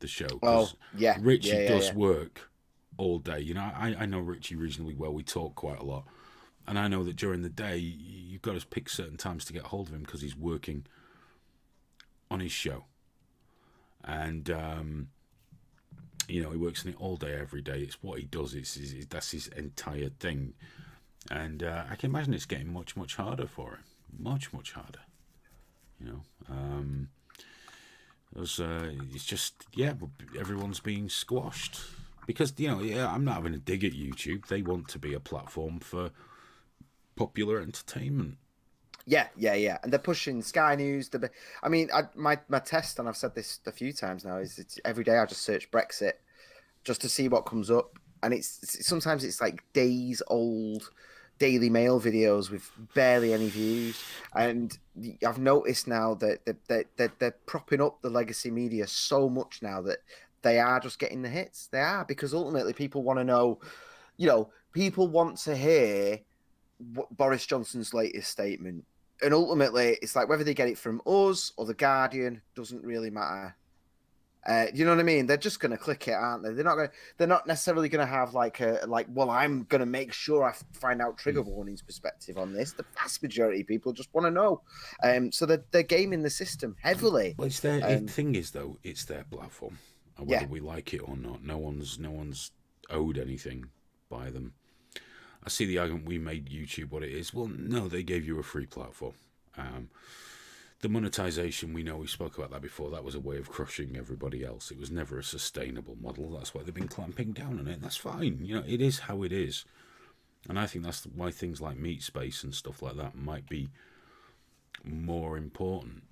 the show. Well, yeah. Richie does work all day. You know, I know Richie reasonably well. We talk quite a lot. And I know that during the day, you've got to pick certain times to get hold of him because he's working on his show. And, he works on it all day, every day. It's what he does. That's his entire thing. And I can imagine it's getting much, much harder for him. Much, much harder. It's just, everyone's being squashed. Because, I'm not having a dig at YouTube. They want to be a platform for popular entertainment. Yeah. And they're pushing Sky News. My test, and I've said this a few times now, is it's every day I just search Brexit just to see what comes up. And sometimes it's like days old Daily Mail videos with barely any views, and I've noticed now that they're propping up the legacy media so much now that they are just getting the hits. They are, because ultimately people want to know, people want to hear Boris Johnson's latest statement, and ultimately it's like whether they get it from us or the Guardian doesn't really matter. You know what I mean? They're just going to click it, aren't they? They're not necessarily going to have I'm going to make sure I find out Trigger Warning's perspective on this. The vast majority of people just want to know. So they're gaming the system heavily. Well, it's their thing is, though, it's their platform. Whether we like it or not, no one's owed anything by them. I see the argument, we made YouTube what it is. Well, no, they gave you a free platform. The monetization, we know, we spoke about that before, that was a way of crushing everybody else. It was never a sustainable model. That's why they've been clamping down on it. That's fine. It is how it is. And I think that's why things like Meat Space and stuff like that might be more important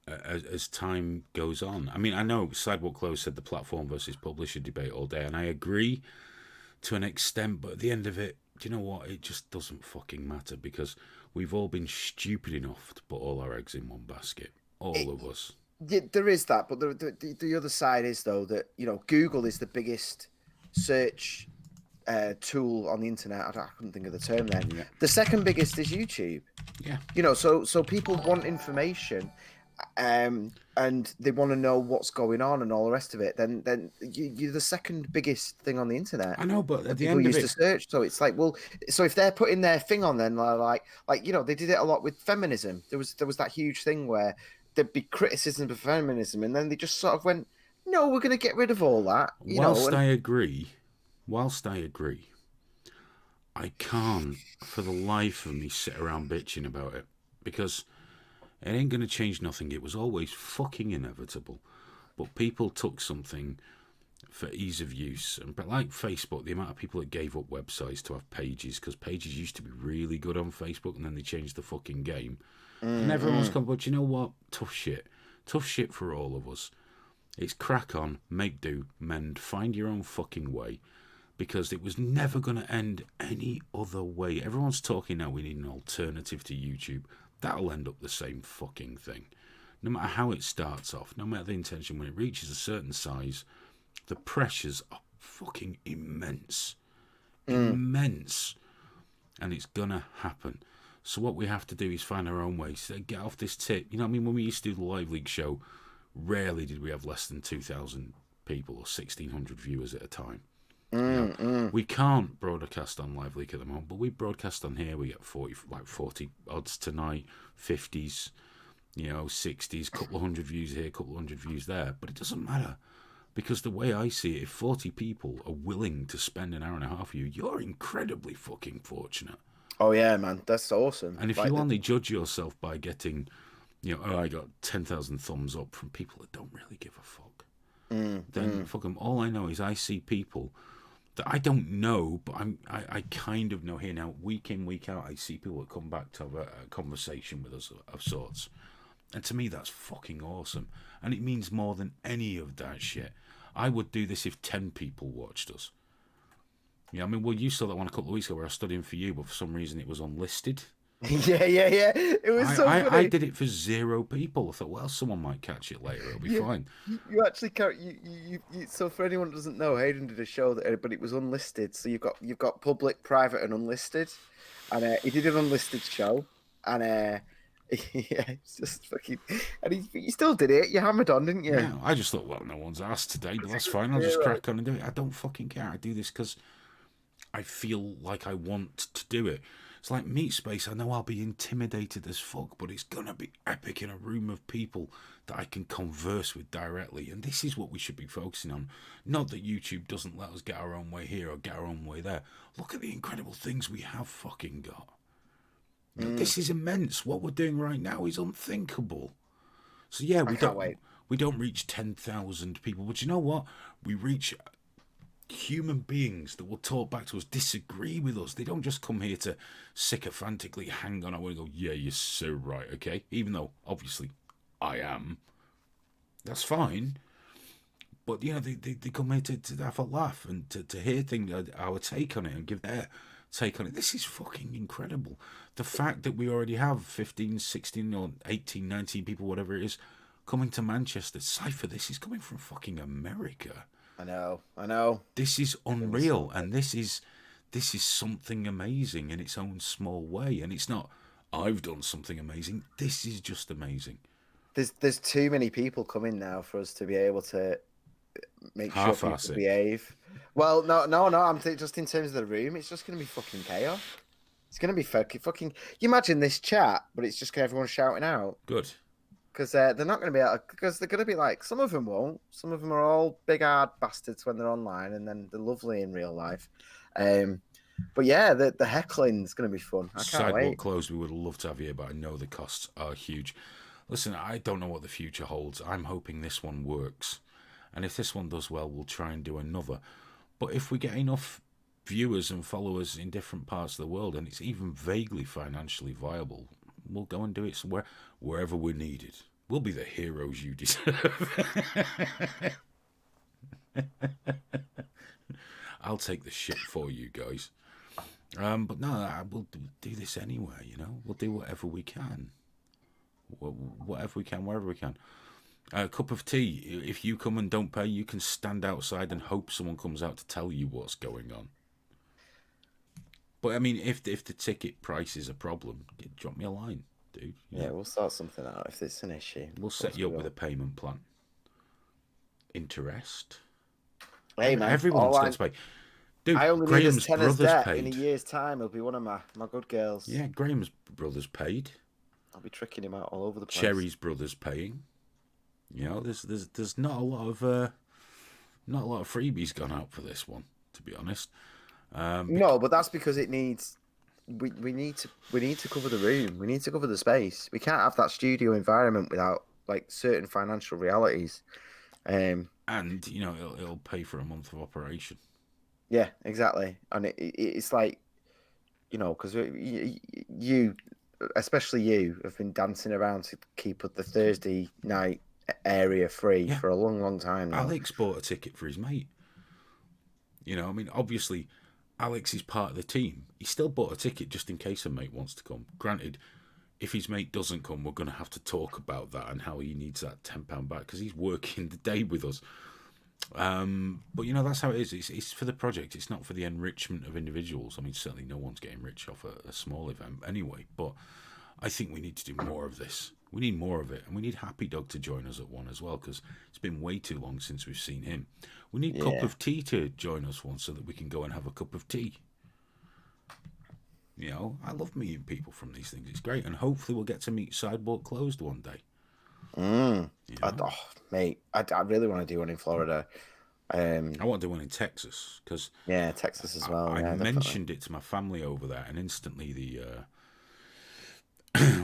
as time goes on. I mean, I know Sidewalk Close said the platform versus publisher debate all day, and I agree to an extent, but at the end of it, do you know what? It just doesn't fucking matter, because we've all been stupid enough to put all our eggs in one basket. All of us. There is that, but the other side is, though, that Google is the biggest search tool on the internet. I couldn't think of the term then. Yeah. The second biggest is YouTube. Yeah. So people want information, and they want to know what's going on and all the rest of it. Then you're the second biggest thing on the internet. I know, but at the end of it, to search. So it's like, well, so if they're putting their thing on, then like they did it a lot with feminism. There was that huge thing where there'd be criticism of feminism, and then they just sort of went, no, we're going to get rid of all that. I agree, I can't for the life of me sit around bitching about it, because It ain't going to change nothing. It was always fucking inevitable. But people took something for ease of use. And but like Facebook, the amount of people that gave up websites to have pages, because pages used to be really good on Facebook, and then they changed the fucking game. And everyone's come, but you know what? Tough shit. Tough shit for all of us. It's crack on, make do, mend, find your own fucking way. Because it was never going to end any other way. Everyone's talking now we need an alternative to YouTube. That'll end up the same fucking thing. No matter how it starts off, no matter the intention, when it reaches a certain size, the pressures are fucking immense. Immense. And it's gonna happen. So what we have to do is find our own ways to get off this tip. You know what I mean? When we used to do the Live League show, rarely did we have less than 2,000 people or 1,600 viewers at a time. We can't broadcast on Live League at the moment, but we broadcast on here. We get 40 odds tonight, 50s, 60s, couple of hundred views here, couple of hundred views there. But it doesn't matter, because the way I see it, if 40 people are willing to spend an hour and a half with you, you're incredibly fucking fortunate. Oh yeah, man, that's awesome. And if you only judge yourself by getting, I got 10,000 thumbs up from people that don't really give a fuck, then fuck them. All I know is I see people that I don't know, but I kind of know here now. Week in, week out, I see people that come back to have a conversation with us of sorts. And to me, that's fucking awesome. And it means more than any of that shit. I would do this if 10 people watched us. Yeah, I mean, well, you saw that one a couple of weeks ago where I was studying for you, but for some reason it was unlisted. Yeah. It was so funny. I did it for 0 people. I thought, well, someone might catch it later. It'll be fine. You actually you. So for anyone who doesn't know, Hayden did a show but it was unlisted. So you've got public, private, and unlisted. And he did an unlisted show, and yeah, it's just fucking. And he still did it. You hammered on, didn't you? Yeah, I just thought, well, no one's asked today, but that's fine. I'll just crack on and do it. I don't fucking care. I do this because I feel like I want to do it. It's like Meat Space. I know I'll be intimidated as fuck, but it's going to be epic in a room of people that I can converse with directly. And this is what we should be focusing on. Not that YouTube doesn't let us get our own way here or get our own way there. Look at the incredible things we have fucking got. This is immense. What we're doing right now is unthinkable. So yeah, we don't reach 10,000 people, but you know what? We reach human beings that will talk back to us, disagree with us. They don't just come here to sycophantically hang on our way and go, yeah, you're so right, okay? Even though, obviously, I am. That's fine. But, they come here to have a laugh and to hear our take on it and give their take on it. This is fucking incredible. The fact that we already have 15, 16 or 18, 19 people, whatever it is, coming to Manchester. Cypher, this is coming from fucking America. I know. This is unreal, and this is something amazing in its own small way. And it's not, I've done something amazing. This is just amazing. There's too many people coming now for us to be able to make sure people behave. Well, no. I'm just in terms of the room. It's just going to be fucking chaos. It's going to be fucking. You imagine this chat, but it's just everyone shouting out. Good. Because they're not going to be able. Because they're going to be like, some of them won't. Some of them are all big hard bastards when they're online, and then they're lovely in real life. But yeah, the heckling is going to be fun. I can't wait. Sidewalk closed. We would love to have you, but I know the costs are huge. Listen, I don't know what the future holds. I'm hoping this one works, and if this one does well, we'll try and do another. But if we get enough viewers and followers in different parts of the world, and it's even vaguely financially viable, we'll go and do it somewhere, wherever we're needed. We'll be the heroes you deserve. I'll take the shit for you guys. But no, we'll do this anyway, We'll do whatever we can. Whatever we can, wherever we can. A cup of tea. If you come and don't pay, you can stand outside and hope someone comes out to tell you what's going on. But I mean, if the ticket price is a problem, drop me a line, dude. Yeah, we'll sort something out if it's an issue. We'll set you up with a payment plan. Interest. Hey man, everyone's got to pay. Dude, I only Graham's need his brothers paid. In a year's time, he'll be one of my good girls. Yeah, Graham's brothers paid. I'll be tricking him out all over the place. Cherry's brothers paying. There's not a lot of freebies gone out for this one, to be honest. No, but that's because it needs we need to cover the room. We need to cover the space. We can't have that studio environment without like certain financial realities. And it'll pay for a month of operation. Yeah, exactly. And it's like, because you, especially you, have been dancing around to keep up the Thursday night area free for a long, long time now. Alex bought a ticket for his mate. I mean, obviously, Alex is part of the team. He still bought a ticket just in case a mate wants to come. Granted, if his mate doesn't come, we're going to have to talk about that and how he needs that £10 back because he's working the day with us. But that's how it is. It's for the project. It's not for the enrichment of individuals. I mean, certainly no one's getting rich off a small event anyway. But I think we need to do more of this. We need more of it, and we need Happy Dog to join us at one as well because it's been way too long since we've seen him. We need Cup of Tea to join us once so that we can go and have a cup of tea. I love meeting people from these things. It's great, and hopefully we'll get to meet Sidewalk Closed one day. Mate, I really want to do one in Florida. I want to do one in Texas because Texas as well. I mentioned it to my family over there, and instantly the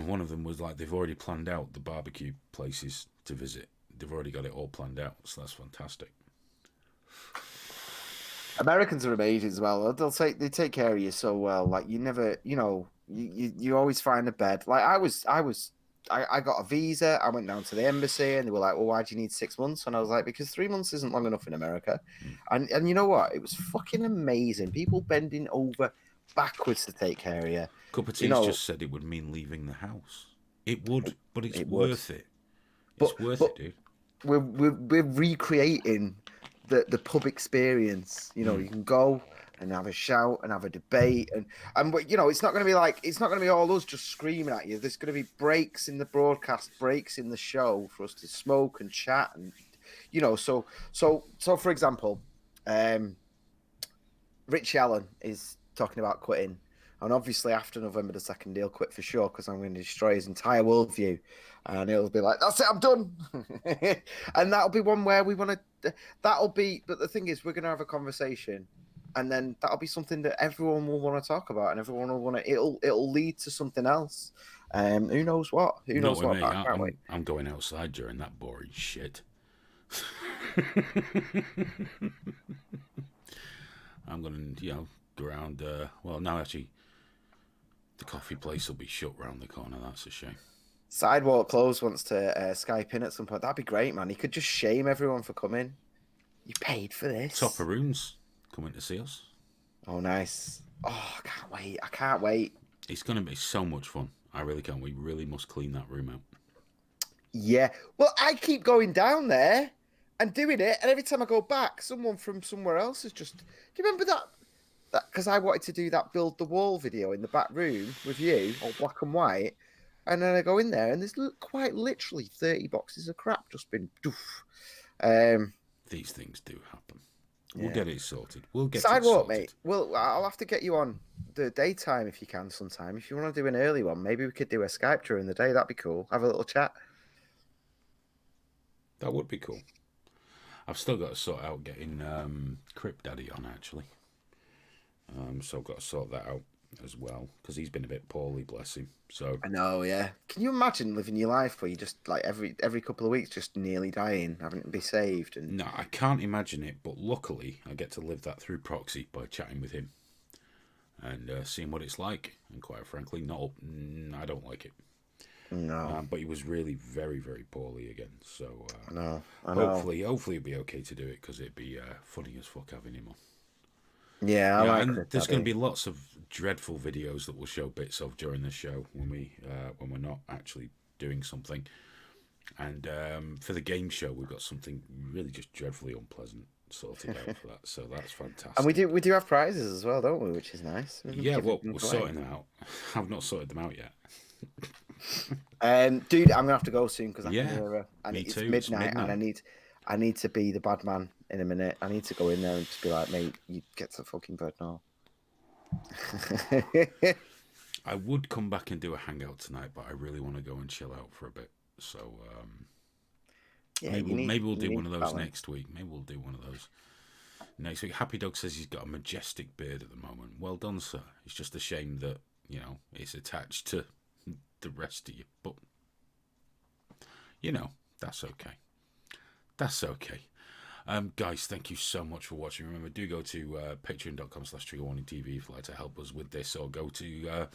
one of them was like, they've already planned out the barbecue places to visit. They've already got it all planned out, so that's fantastic. Americans are amazing as well. They take care of you so well. Like you never, you always find a bed. Like I got a visa. I went down to the embassy, and they were like, "Well, why do you need 6 months?" And I was like, "Because 3 months isn't long enough in America." And you know what? It was fucking amazing. People bending over backwards to take care of you. Cup of Tea's just said it would mean leaving the house. It would, but it's worth it. It's worth it, dude. We're recreating the pub experience. You can go and have a shout and have a debate and it's not going to be all us just screaming at you. There's going to be breaks in the broadcast, breaks in the show for us to smoke and chat and so for example, Richie Allen is talking about quitting, and obviously after November the 2nd he'll quit for sure because I'm going to destroy his entire worldview, and he'll be like, "That's it, I'm done." And that'll be one where we want to. But the thing is, we're going to have a conversation. And then that'll be something that everyone will want to talk about, and everyone will want to. It'll lead to something else. Who knows what? Who knows what? I'm going outside during that boring shit. I'm going to, go around. Well, now actually, the coffee place will be shut round the corner. That's a shame. Sidewalk Close wants to Skype in at some point. That'd be great, man. He could just shame everyone for coming. You paid for this. Topper Rooms coming to see us. Oh, nice. Oh, I can't wait. It's going to be so much fun. I really can't. We really must clean that room out. Yeah. Well, I keep going down there and doing it, and every time I go back, someone from somewhere else is just... Do you remember that? Because I wanted to do that build the wall video in the back room with you, all black and white, and then I go in there, and there's quite literally 30 boxes of crap just been... Doof. These things do happen. We'll get it sorted. We'll get Sidewalk, it sorted. mate. Well, I'll have to get you on the daytime if you can sometime. If you want to do an early one, maybe we could do a Skype during the day. That'd be cool. Have a little chat. That would be cool. I've still got to sort out getting Crip Daddy on, actually. So I've got to sort that out as well, because he's been a bit poorly, bless him. So I know, yeah. Can you imagine living your life where you just like every couple of weeks just nearly dying, having to be saved? And no, I can't imagine it. But luckily, I get to live that through proxy by chatting with him and seeing what it's like. And quite frankly, I don't like it. No, but he was really very, very poorly again. So I know. Hopefully it'll be okay to do it, because it'd be funny as fuck having him on. Yeah, and there's going to be lots of dreadful videos that we'll show bits of during the show when we're not actually doing something. And for the game show, we've got something really just dreadfully unpleasant sorted out for that. So that's fantastic. And we do have prizes as well, don't we? Which is nice. Yeah, well, we're sorting them out. I've not sorted them out yet. Dude, I'm gonna have to go soon because it's too. midnight, and I need to be the bad man in a minute. I need to go in there and just be like, "Mate, you get to fucking bed now." I would come back and do a hangout tonight, but I really want to go and chill out for a bit. So maybe we'll do one of those next week. Maybe we'll do one of those next week. Happy Dog says he's got a majestic beard at the moment. Well done, sir. It's just a shame that you know, it's attached to the rest of you. But, that's okay. That's okay. Guys, thank you so much for watching. Remember, do go to patreon.com/triggerwarningtv if you'd like to help us with this, or go to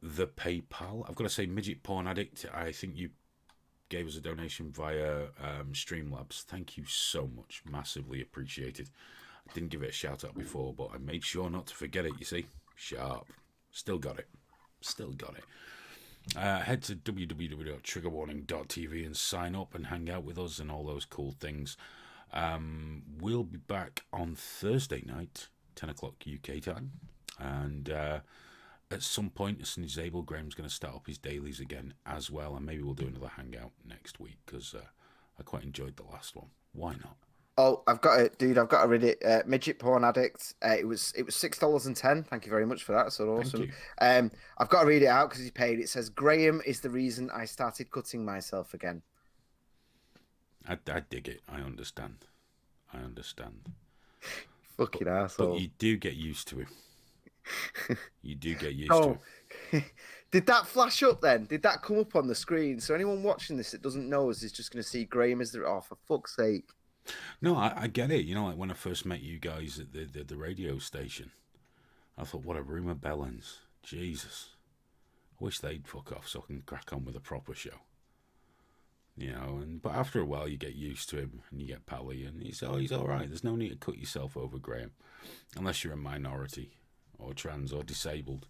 the PayPal. I've got to say, Midget Porn Addict, I think you gave us a donation via Streamlabs. Thank you so much. Massively appreciated. I didn't give it a shout out before, but I made sure not to forget it, you see. Sharp. Still got it. Head to www.triggerwarning.tv and sign up and hang out with us and all those cool things. We'll be back on Thursday night, 10 o'clock UK time. And at some point, as soon as he's able, Graham's going to start up his dailies again as well. And maybe we'll do another hangout next week, because I quite enjoyed the last one. Why not? Oh, I've got it, dude. I've got to read it. Midget Porn Addict. It was $6.10. Thank you very much for that. So awesome. I've got to read it out because he paid. It says, Graham is the reason I started cutting myself again. I dig it. I understand. Fucking asshole. But you do get used to him. You do get used to him. Did that flash up then? Did that come up on the screen? So anyone watching this that doesn't know us is just going to see Graham as the... Oh, for fuck's sake. No, I get it. You know, like when I first met you guys at the radio station, I thought, what a room of bellends. Jesus. I wish they'd fuck off so I can crack on with a proper show. But after a while you get used to him and you get pally, and he's all right. There's no need to cut yourself over, Graham, unless you're a minority or trans or disabled,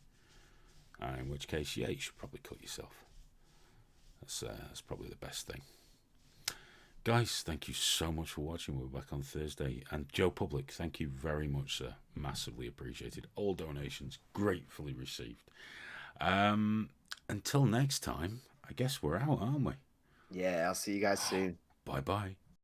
in which case, yeah, you should probably cut yourself. That's probably the best thing. Guys, thank you so much for watching. We're back on Thursday. And Joe Public, thank you very much, sir. Massively appreciated. All donations gratefully received. Until next time, I guess we're out, aren't we? Yeah, I'll see you guys soon. Bye-bye.